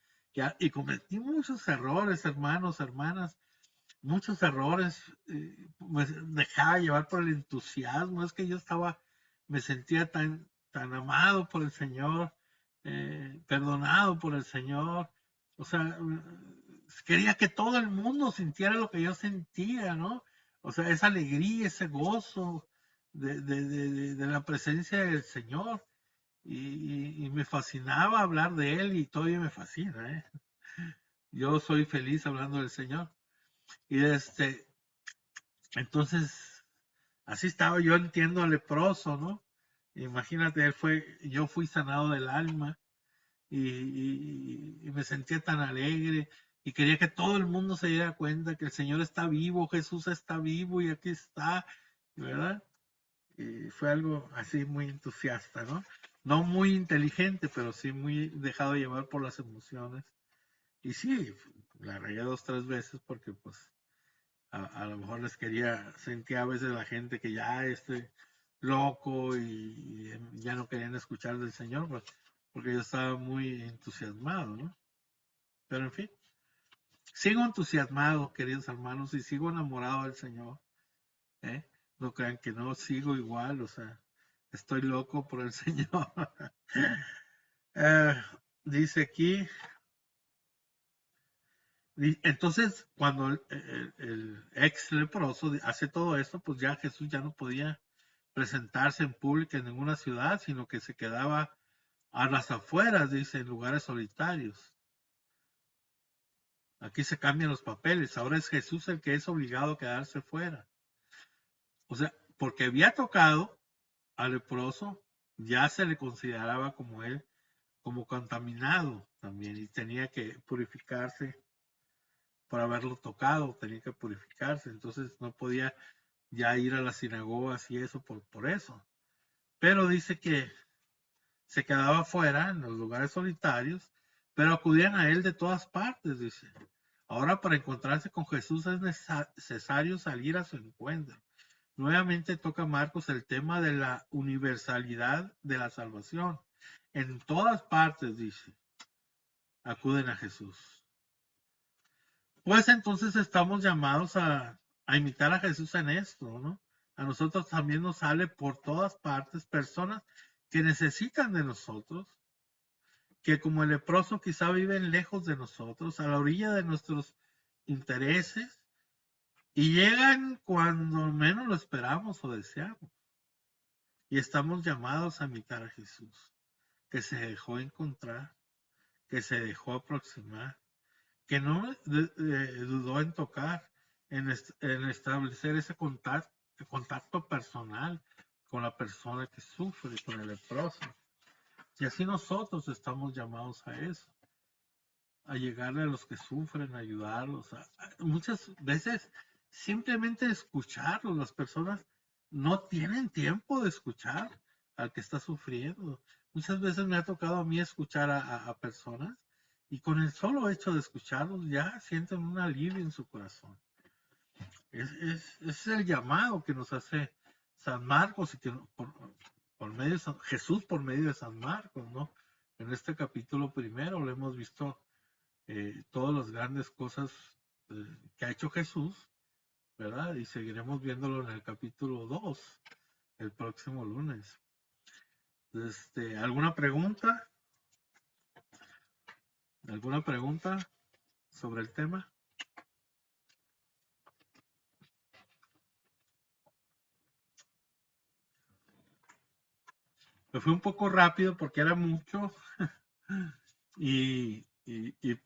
cometí muchos errores, hermanos, hermanas, muchos errores, me dejaba llevar por el entusiasmo, es que yo me sentía tan amado por el Señor, perdonado por el Señor, o sea, quería que todo el mundo sintiera lo que yo sentía, ¿no? O sea, esa alegría, ese gozo de la presencia del Señor. Y me fascinaba hablar de Él y todavía me fascina, ¿eh? Yo soy feliz hablando del Señor. Y entonces, Así estaba yo, entiendo, al leproso, ¿no? Imagínate, yo fui sanado del alma y me sentía tan alegre y quería que todo el mundo se diera cuenta que el Señor está vivo, Jesús está vivo y aquí está, ¿verdad? Y fue algo así muy entusiasta, ¿no? No muy inteligente, pero sí muy dejado llevar por las emociones. Y sí, la regué 2, 3 veces porque pues a lo mejor sentía a veces la gente que ya estoy loco y ya no querían escuchar del Señor, pues, porque yo estaba muy entusiasmado, ¿no? Pero en fin, sigo entusiasmado, queridos hermanos, y sigo enamorado del Señor, ¿eh? No crean que no, sigo igual, o sea, estoy loco por el Señor. Dice aquí, entonces cuando el ex leproso hace todo esto, pues ya Jesús ya no podía presentarse en público en ninguna ciudad, sino que se quedaba a las afueras, dice, en lugares solitarios. Aquí se cambian los papeles, ahora es Jesús el que es obligado a quedarse fuera. O sea, porque había tocado al leproso, ya se le consideraba como él, como contaminado también, y tenía que purificarse por haberlo tocado, tenía que purificarse, entonces no podía ya ir a las sinagogas y eso por eso. Pero dice que se quedaba fuera en los lugares solitarios, pero acudían a él de todas partes, dice. Ahora para encontrarse con Jesús es necesario salir a su encuentro. Nuevamente toca Marcos el tema de la universalidad de la salvación. En todas partes, dice, acuden a Jesús. Pues entonces estamos llamados a imitar a Jesús en esto, ¿no? A nosotros también nos sale por todas partes personas que necesitan de nosotros, que como el leproso quizá viven lejos de nosotros, a la orilla de nuestros intereses, y llegan cuando menos lo esperamos o deseamos. Y estamos llamados a imitar a Jesús, que se dejó encontrar, que se dejó aproximar, que no dudó en tocar, en establecer ese contacto personal con la persona que sufre, con el leproso. Y así nosotros estamos llamados a eso, a llegarle a los que sufren, a ayudarlos. Muchas veces simplemente escucharlos, las personas no tienen tiempo de escuchar al que está sufriendo. Muchas veces me ha tocado a mí escuchar a personas y con el solo hecho de escucharlos ya sienten un alivio en su corazón. Es el llamado que nos hace San Marcos y que por medio de Jesús por medio de San Marcos, ¿no? En este capítulo primero lo hemos visto todas las grandes cosas que ha hecho Jesús, ¿verdad? Y seguiremos viéndolo en el capítulo 2, el próximo lunes. ¿Alguna pregunta? ¿Alguna pregunta sobre el tema? Me fue un poco rápido porque era mucho y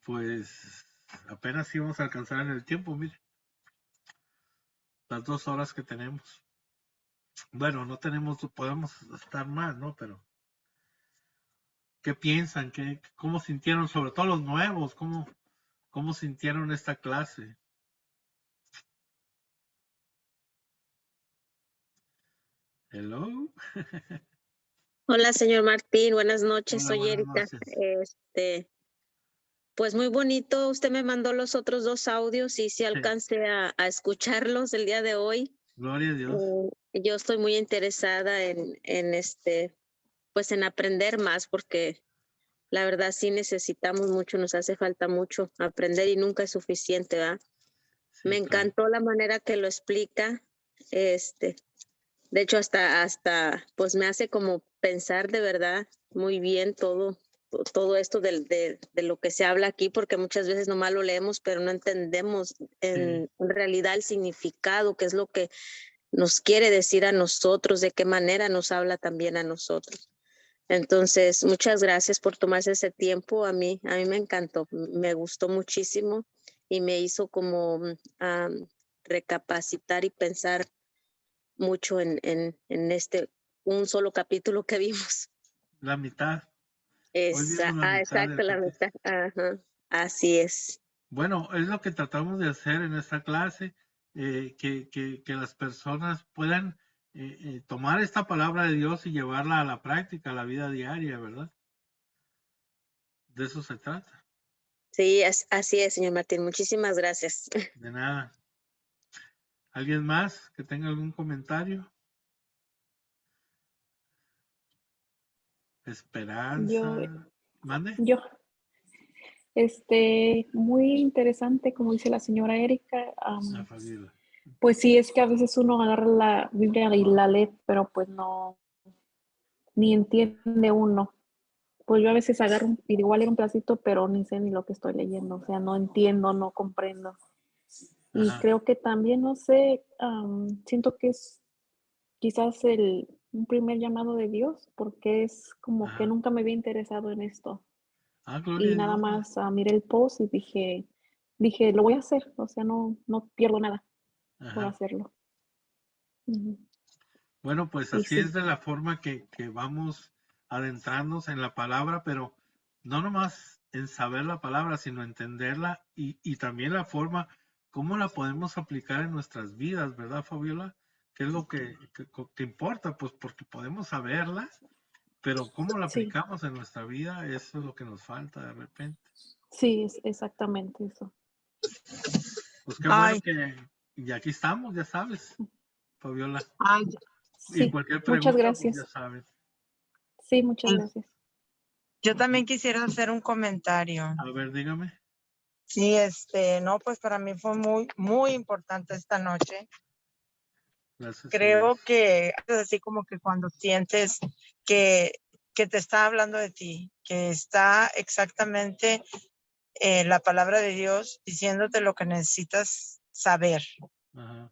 pues apenas íbamos a alcanzar en el tiempo, mire, las 2 horas que tenemos. Bueno, no tenemos, podemos estar más, ¿no? Pero ¿qué piensan? ¿Cómo sintieron, sobre todo los nuevos? ¿Cómo sintieron esta clase? Hello. Hola, señor Martín. Buenas noches. Hola, Soy buenas Erika. noches. Pues muy bonito. Usted me mandó los otros 2 audios y sí alcancé a escucharlos el día de hoy. Gloria a Dios. Yo estoy muy interesada en pues en aprender más porque la verdad sí necesitamos mucho, nos hace falta mucho aprender y nunca es suficiente, ¿verdad? Sí, Me claro. encantó la manera que lo explica. De hecho, hasta pues me hace como pensar de verdad muy bien todo esto de lo que se habla aquí, porque muchas veces nomás lo leemos, pero no entendemos en realidad el significado, qué es lo que nos quiere decir a nosotros, de qué manera nos habla también a nosotros. Entonces, muchas gracias por tomarse ese tiempo. A mí me encantó, me gustó muchísimo y me hizo como recapacitar y pensar mucho en este un solo capítulo que vimos. La mitad. Hoy vimos la mitad del Exacto, la capítulo. mitad. Ajá, así es. Bueno, es lo que tratamos de hacer en esta clase, que las personas puedan tomar esta palabra de Dios y llevarla a la práctica, a la vida diaria, ¿verdad? De eso se trata. Sí, así es, señor Martín. Muchísimas gracias. De nada. ¿Alguien más que tenga algún comentario? Yo, Esperanza. ¿Mande? yo, muy interesante, como dice la señora Erika. Fabiola. Pues sí, es que a veces uno agarra la Biblia y la lee, pero pues no, ni entiende uno. Pues yo a veces agarro igual leer un pedacito, pero ni sé ni lo que estoy leyendo, o sea, no entiendo, no comprendo. Y Ajá, creo que también, no sé, siento que es quizás un primer llamado de Dios, porque es como que ajá. nunca me había interesado en esto. Gloria Y a nada Dios. más miré el post y dije, lo voy a hacer, o sea, no pierdo nada por Ajá. hacerlo. Ujú. Bueno, pues Y así es sí, de la forma que vamos adentrarnos en la palabra, pero no nomás en saber la palabra, sino entenderla y también la forma, cómo la podemos aplicar en nuestras vidas, ¿verdad, Fabiola? ¿Qué es lo que importa? Pues porque podemos saberla, pero cómo la sí, aplicamos en nuestra vida, eso es lo que nos falta de repente. sí, es exactamente eso. Pues qué bueno Ay, y aquí estamos, ya sabes, Fabiola. ay, Y Sí, cualquier muchas pregunta, pues ya gracias. sabes. Sí, muchas y gracias. yo Ujú. también quisiera hacer un comentario. A ver, dígame. Sí, no, pues para mí fue muy, muy importante esta noche. Gracias a Dios. Creo que es así como que cuando sientes que, que te está hablando de ti, que está exactamente la palabra de Dios diciéndote lo que necesitas saber. Ajá.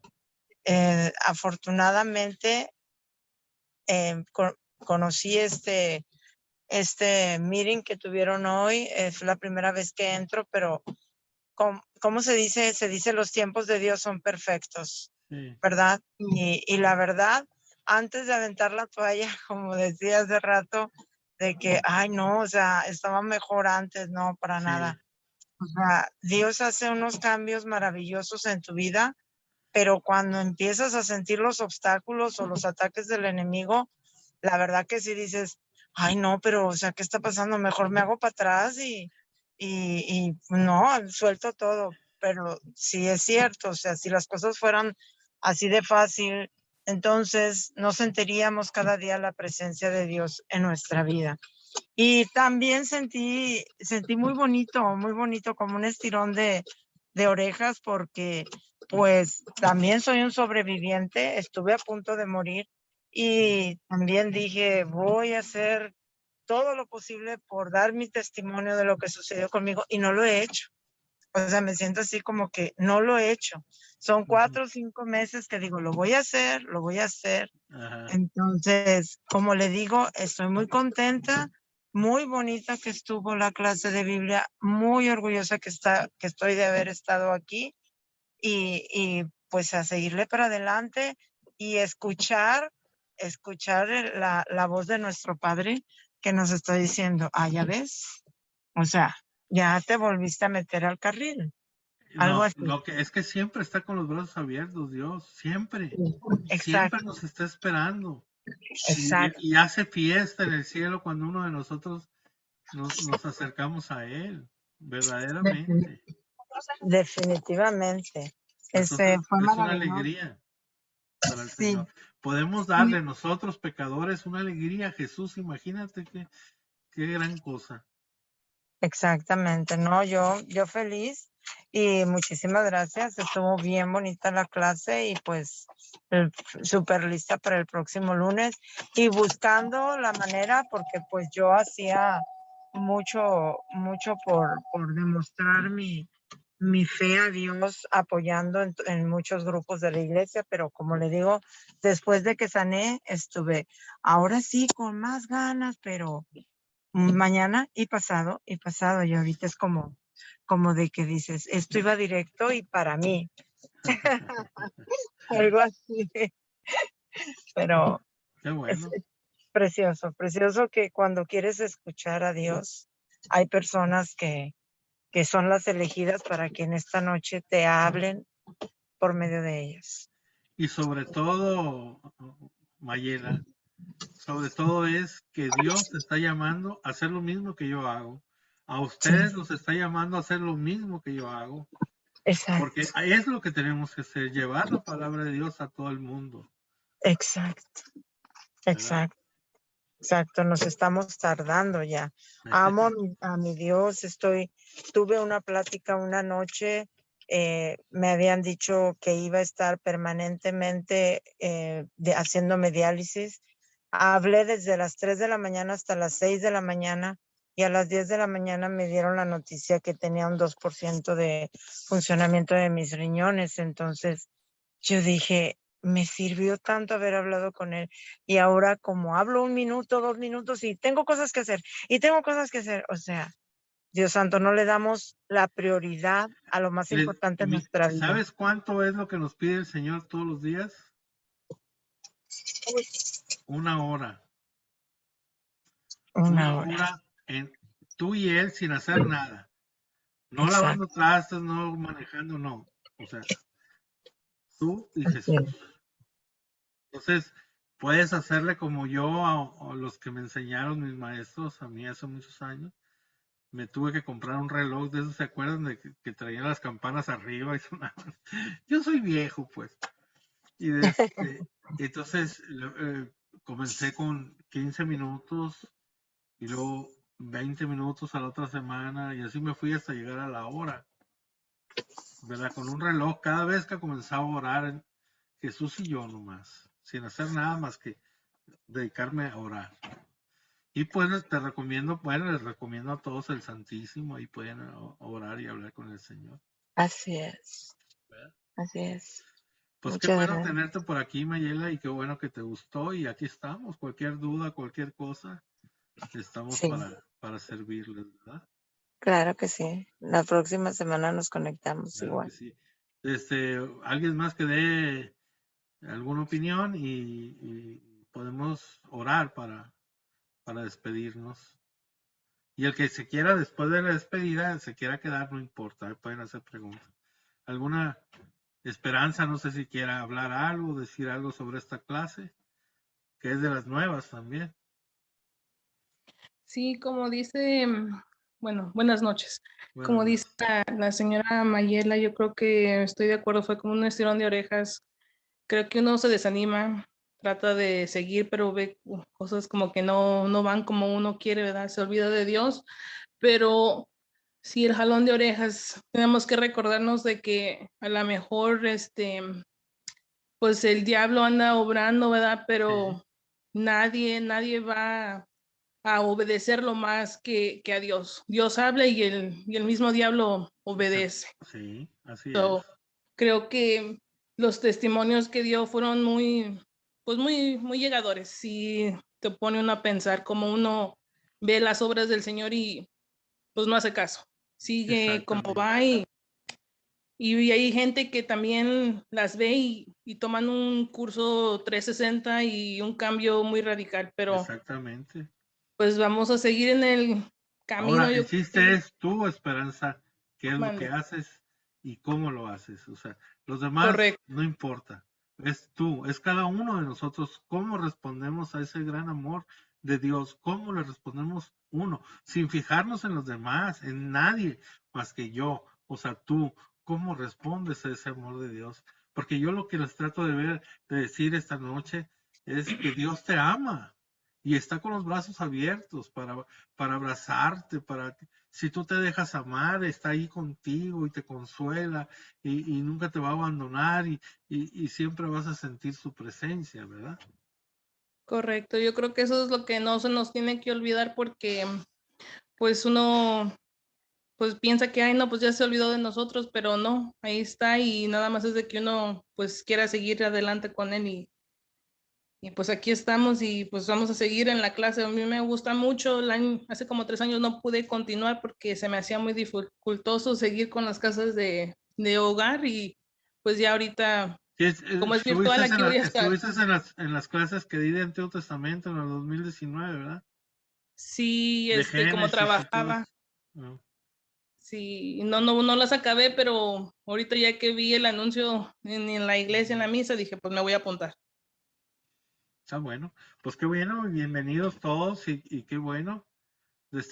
Afortunadamente, conocí este meeting que tuvieron hoy. Es la primera vez que entro, pero ¿cómo se dice? Se dice los tiempos de Dios son perfectos, Sí. ¿verdad? Y la verdad, antes de aventar la toalla, como decía hace rato, de que, ay, no, o sea, estaba mejor antes, no, para Sí. nada. O sea, Dios hace unos cambios maravillosos en tu vida, pero cuando empiezas a sentir los obstáculos o los ataques del enemigo, la verdad que sí dices, ay no, pero o sea, ¿qué está pasando? Mejor me hago para atrás y no, suelto todo. Pero sí es cierto, o sea, si las cosas fueran así de fácil, entonces no sentiríamos cada día la presencia de Dios en nuestra vida. Y también sentí muy bonito, como un estirón de orejas, porque pues también soy un sobreviviente, estuve a punto de morir y también dije, voy a hacer todo lo posible por dar mi testimonio de lo que sucedió conmigo y no lo he hecho. O sea, me siento así como que no lo he hecho. Son 4 o 5 meses que digo, lo voy a hacer, lo voy a hacer. Ajá. Entonces, como le digo, estoy muy contenta, muy bonita que estuvo la clase de Biblia, muy orgullosa que estoy de haber estado aquí y pues a seguirle para adelante y escuchar la voz de nuestro Padre que nos está diciendo, ah, ya ves, o sea, ya te volviste a meter al carril, algo No, así. lo que es que siempre está con los brazos abiertos, Dios, siempre, siempre Exacto, nos está esperando exacto. y hace fiesta en el cielo cuando uno de nosotros nos acercamos a Él, verdaderamente. Definitivamente. Entonces, Fue es una maravilloso. alegría para el Sí, Señor. Podemos darle nosotros, pecadores, una alegría a Jesús, imagínate qué gran cosa. exactamente. No, yo feliz y muchísimas gracias. Estuvo bien bonita la clase y pues súper lista para el próximo lunes y buscando la manera porque pues yo hacía mucho por demostrar mi fe a Dios apoyando en muchos grupos de la iglesia, pero como le digo, después de que sané, estuve ahora sí con más ganas, pero mañana y pasado, y ahorita es como de que dices, esto iba directo y para mí, algo así. Pero Qué es bueno. precioso, precioso que cuando quieres escuchar a Dios, hay personas que son las elegidas para que en esta noche te hablen por medio de ellas. Y sobre todo, Mayela, sobre todo es que Dios te está llamando a hacer lo mismo que yo hago. A Sí, ustedes los está llamando a hacer lo mismo que yo hago. exacto, Porque es lo que tenemos que hacer, llevar la palabra de Dios a todo el mundo, exacto, ¿verdad? exacto, exacto. Nos estamos tardando ya. Amo a mi Dios. Tuve una plática una noche. Me habían dicho que iba a estar permanentemente haciéndome diálisis. Hablé desde las 3 de la mañana hasta las 6 de la mañana y a las 10 de la mañana me dieron la noticia que tenía un 2% de funcionamiento de mis riñones. Entonces yo dije, me sirvió tanto haber hablado con él y ahora como hablo 1 minuto, 2 minutos y tengo cosas que hacer o sea, Dios santo, no le damos la prioridad a lo más importante en nuestra vida. ¿Sabes cuánto es lo que nos pide el Señor todos los días? 1 hora. Una 1 hora. hora en tú y Él sin hacer nada. No Exacto. lavando trastes, no manejando, no. O sea, tú y Así Jesús. es. Entonces, puedes hacerle como yo a los que me enseñaron mis maestros a mí hace muchos años. Me tuve que comprar un reloj de esos, ¿se acuerdan? De que traían las campanas arriba y sonaban. Yo soy viejo, pues. Y entonces comencé con 15 minutos y luego 20 minutos a la otra semana y así me fui hasta llegar a la hora, ¿verdad? Con un reloj cada vez que comenzaba a orar, Jesús y yo nomás, sin hacer nada más que dedicarme a orar. Y pues te recomiendo, bueno, les recomiendo a todos el Santísimo, ahí pueden orar y hablar con el Señor. Así es. ¿Verdad? Así es. Pues qué Muchas bueno gracias. tenerte por aquí, Mayela, y qué bueno que te gustó y aquí estamos. Cualquier duda, cualquier cosa, estamos Sí, para servirles, ¿verdad? claro que sí. La próxima semana nos conectamos Claro que igual. sí. Alguien más que dé alguna opinión y podemos orar para despedirnos. Y el que se quiera después de la despedida, se quiera quedar, no importa, pueden hacer preguntas. ¿Alguna esperanza? No sé si quiera hablar algo, decir algo sobre esta clase, que es de las nuevas también. Sí, como dice, bueno, buenas noches. Buenas Como dice noches. la señora Mayela, yo creo que estoy de acuerdo, fue como un estirón de orejas. Creo que uno se desanima, trata de seguir, pero ve cosas como que no van como uno quiere, ¿verdad? Se olvida de Dios, pero sí, el jalón de orejas, tenemos que recordarnos de que a lo mejor, pues el diablo anda obrando, ¿verdad? Pero nadie va a obedecerlo más que a Dios. Dios habla y el mismo diablo obedece. Sí, así es. So, creo que los testimonios que dio fueron muy llegadores. Sí, te pone uno a pensar cómo uno ve las obras del Señor y pues no hace caso. Sigue como Exactamente. va y hay gente que también las ve y toman un curso 360 y un cambio muy radical, pero Exactamente. pues vamos a seguir en el Ahora, camino, el yo chiste es tu esperanza, qué es lo que mande. haces y cómo lo haces. O sea, los demás Correcto, no importa. Es tú, es cada uno de nosotros cómo respondemos a ese gran amor de Dios, cómo le respondemos uno, sin fijarnos en los demás, en nadie más que yo. O sea, tú, cómo respondes a ese amor de Dios. Porque yo lo que les trato de ver, de decir esta noche, es que Dios te ama y está con los brazos abiertos para abrazarte, si tú te dejas amar, está ahí contigo y te consuela y nunca te va a abandonar y siempre vas a sentir su presencia, ¿verdad? correcto. Yo creo que eso es lo que no se nos tiene que olvidar porque pues uno pues piensa que, ay, no, pues ya se olvidó de nosotros, pero no, ahí está y nada más es de que uno pues quiera seguir adelante con él y pues aquí estamos y pues vamos a seguir en la clase. A mí me gusta mucho, hace como 3 años no pude continuar porque se me hacía muy dificultoso seguir con las casas de hogar y pues ya ahorita Como es virtual, aquí voy a estar. Estuviste en las clases que di de Antiguo Testamento en el 2019, ¿verdad? Sí, De como Génesis y todo trabajaba. eso. No. Sí, no las acabé, pero ahorita ya que vi el anuncio en la iglesia, en la misa, dije, pues me voy a apuntar. Está bueno. Pues qué bueno, bienvenidos todos y qué bueno.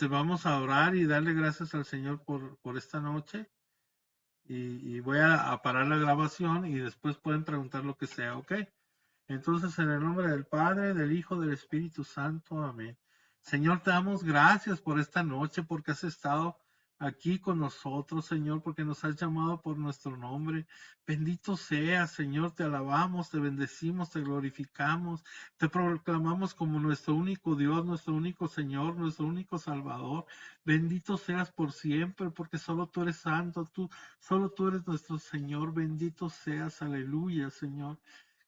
Vamos a orar y darle gracias al Señor por esta noche. Y voy a parar la grabación y después pueden preguntar lo que sea, ¿ok? Entonces, en el nombre del Padre, del Hijo, del Espíritu Santo, amén. Señor, te damos gracias por esta noche, porque has estado aquí con nosotros, Señor, porque nos has llamado por nuestro nombre. Bendito seas, Señor, te alabamos, te bendecimos, te glorificamos, te proclamamos como nuestro único Dios, nuestro único Señor, nuestro único Salvador. Bendito seas por siempre, porque solo tú eres santo, solo tú eres nuestro Señor. Bendito seas, aleluya, Señor.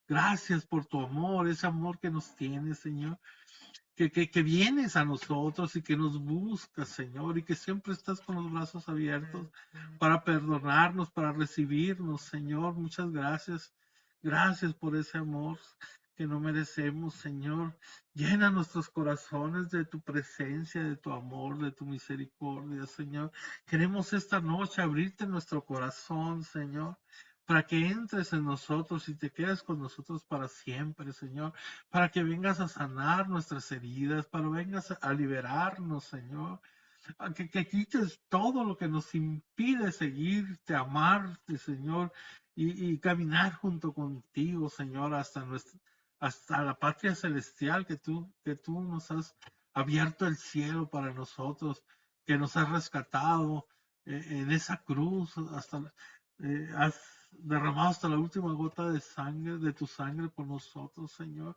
Gracias por tu amor, ese amor que nos tienes, Señor. Que vienes a nosotros y que nos buscas, Señor, y que siempre estás con los brazos abiertos para perdonarnos, para recibirnos, Señor. Muchas gracias. Gracias por ese amor que no merecemos, Señor. Llena nuestros corazones de tu presencia, de tu amor, de tu misericordia, Señor. Queremos esta noche abrirte nuestro corazón, Señor, para que entres en nosotros y te quedes con nosotros para siempre, Señor, para que vengas a sanar nuestras heridas, para que vengas a liberarnos, Señor, a que quites todo lo que nos impide seguirte, amarte, Señor, y caminar junto contigo, Señor, hasta la patria celestial que tú nos has abierto el cielo para nosotros, que nos has rescatado en esa cruz, has derramado hasta la última gota de sangre, de tu sangre por nosotros, Señor.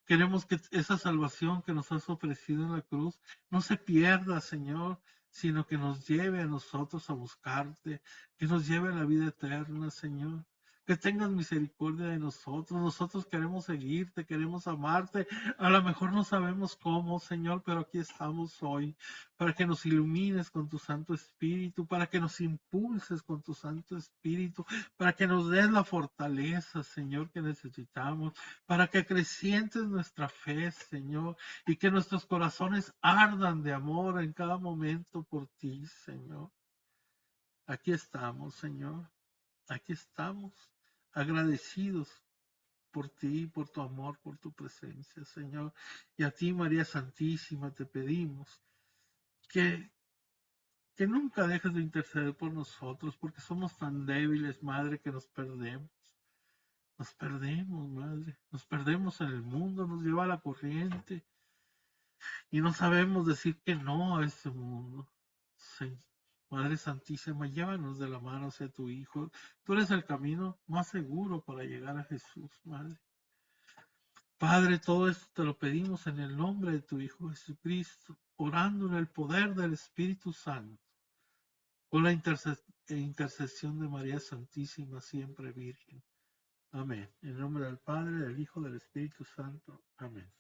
Queremos que esa salvación que nos has ofrecido en la cruz no se pierda, Señor, sino que nos lleve a nosotros a buscarte, que nos lleve a la vida eterna, Señor. Que tengas misericordia de nosotros. Nosotros queremos seguirte, queremos amarte. A lo mejor no sabemos cómo, Señor, pero aquí estamos hoy para que nos ilumines con tu Santo Espíritu, para que nos impulses con tu Santo Espíritu, para que nos des la fortaleza, Señor, que necesitamos, para que acrecientes nuestra fe, Señor, y que nuestros corazones ardan de amor en cada momento por ti, Señor. Aquí estamos, Señor. Aquí estamos, agradecidos por ti, por tu amor, por tu presencia, Señor. Y a ti, María Santísima, te pedimos que nunca dejes de interceder por nosotros, porque somos tan débiles, Madre, que nos perdemos. Nos perdemos, Madre. Nos perdemos en el mundo, nos lleva la corriente y no sabemos decir que no a este mundo. Sí. Madre Santísima, llévanos de la mano hacia tu Hijo. Tú eres el camino más seguro para llegar a Jesús, Madre. Padre, todo esto te lo pedimos en el nombre de tu Hijo Jesucristo, orando en el poder del Espíritu Santo, con la intercesión de María Santísima, siempre Virgen. Amén. En el nombre del Padre, del Hijo, del Espíritu Santo. Amén.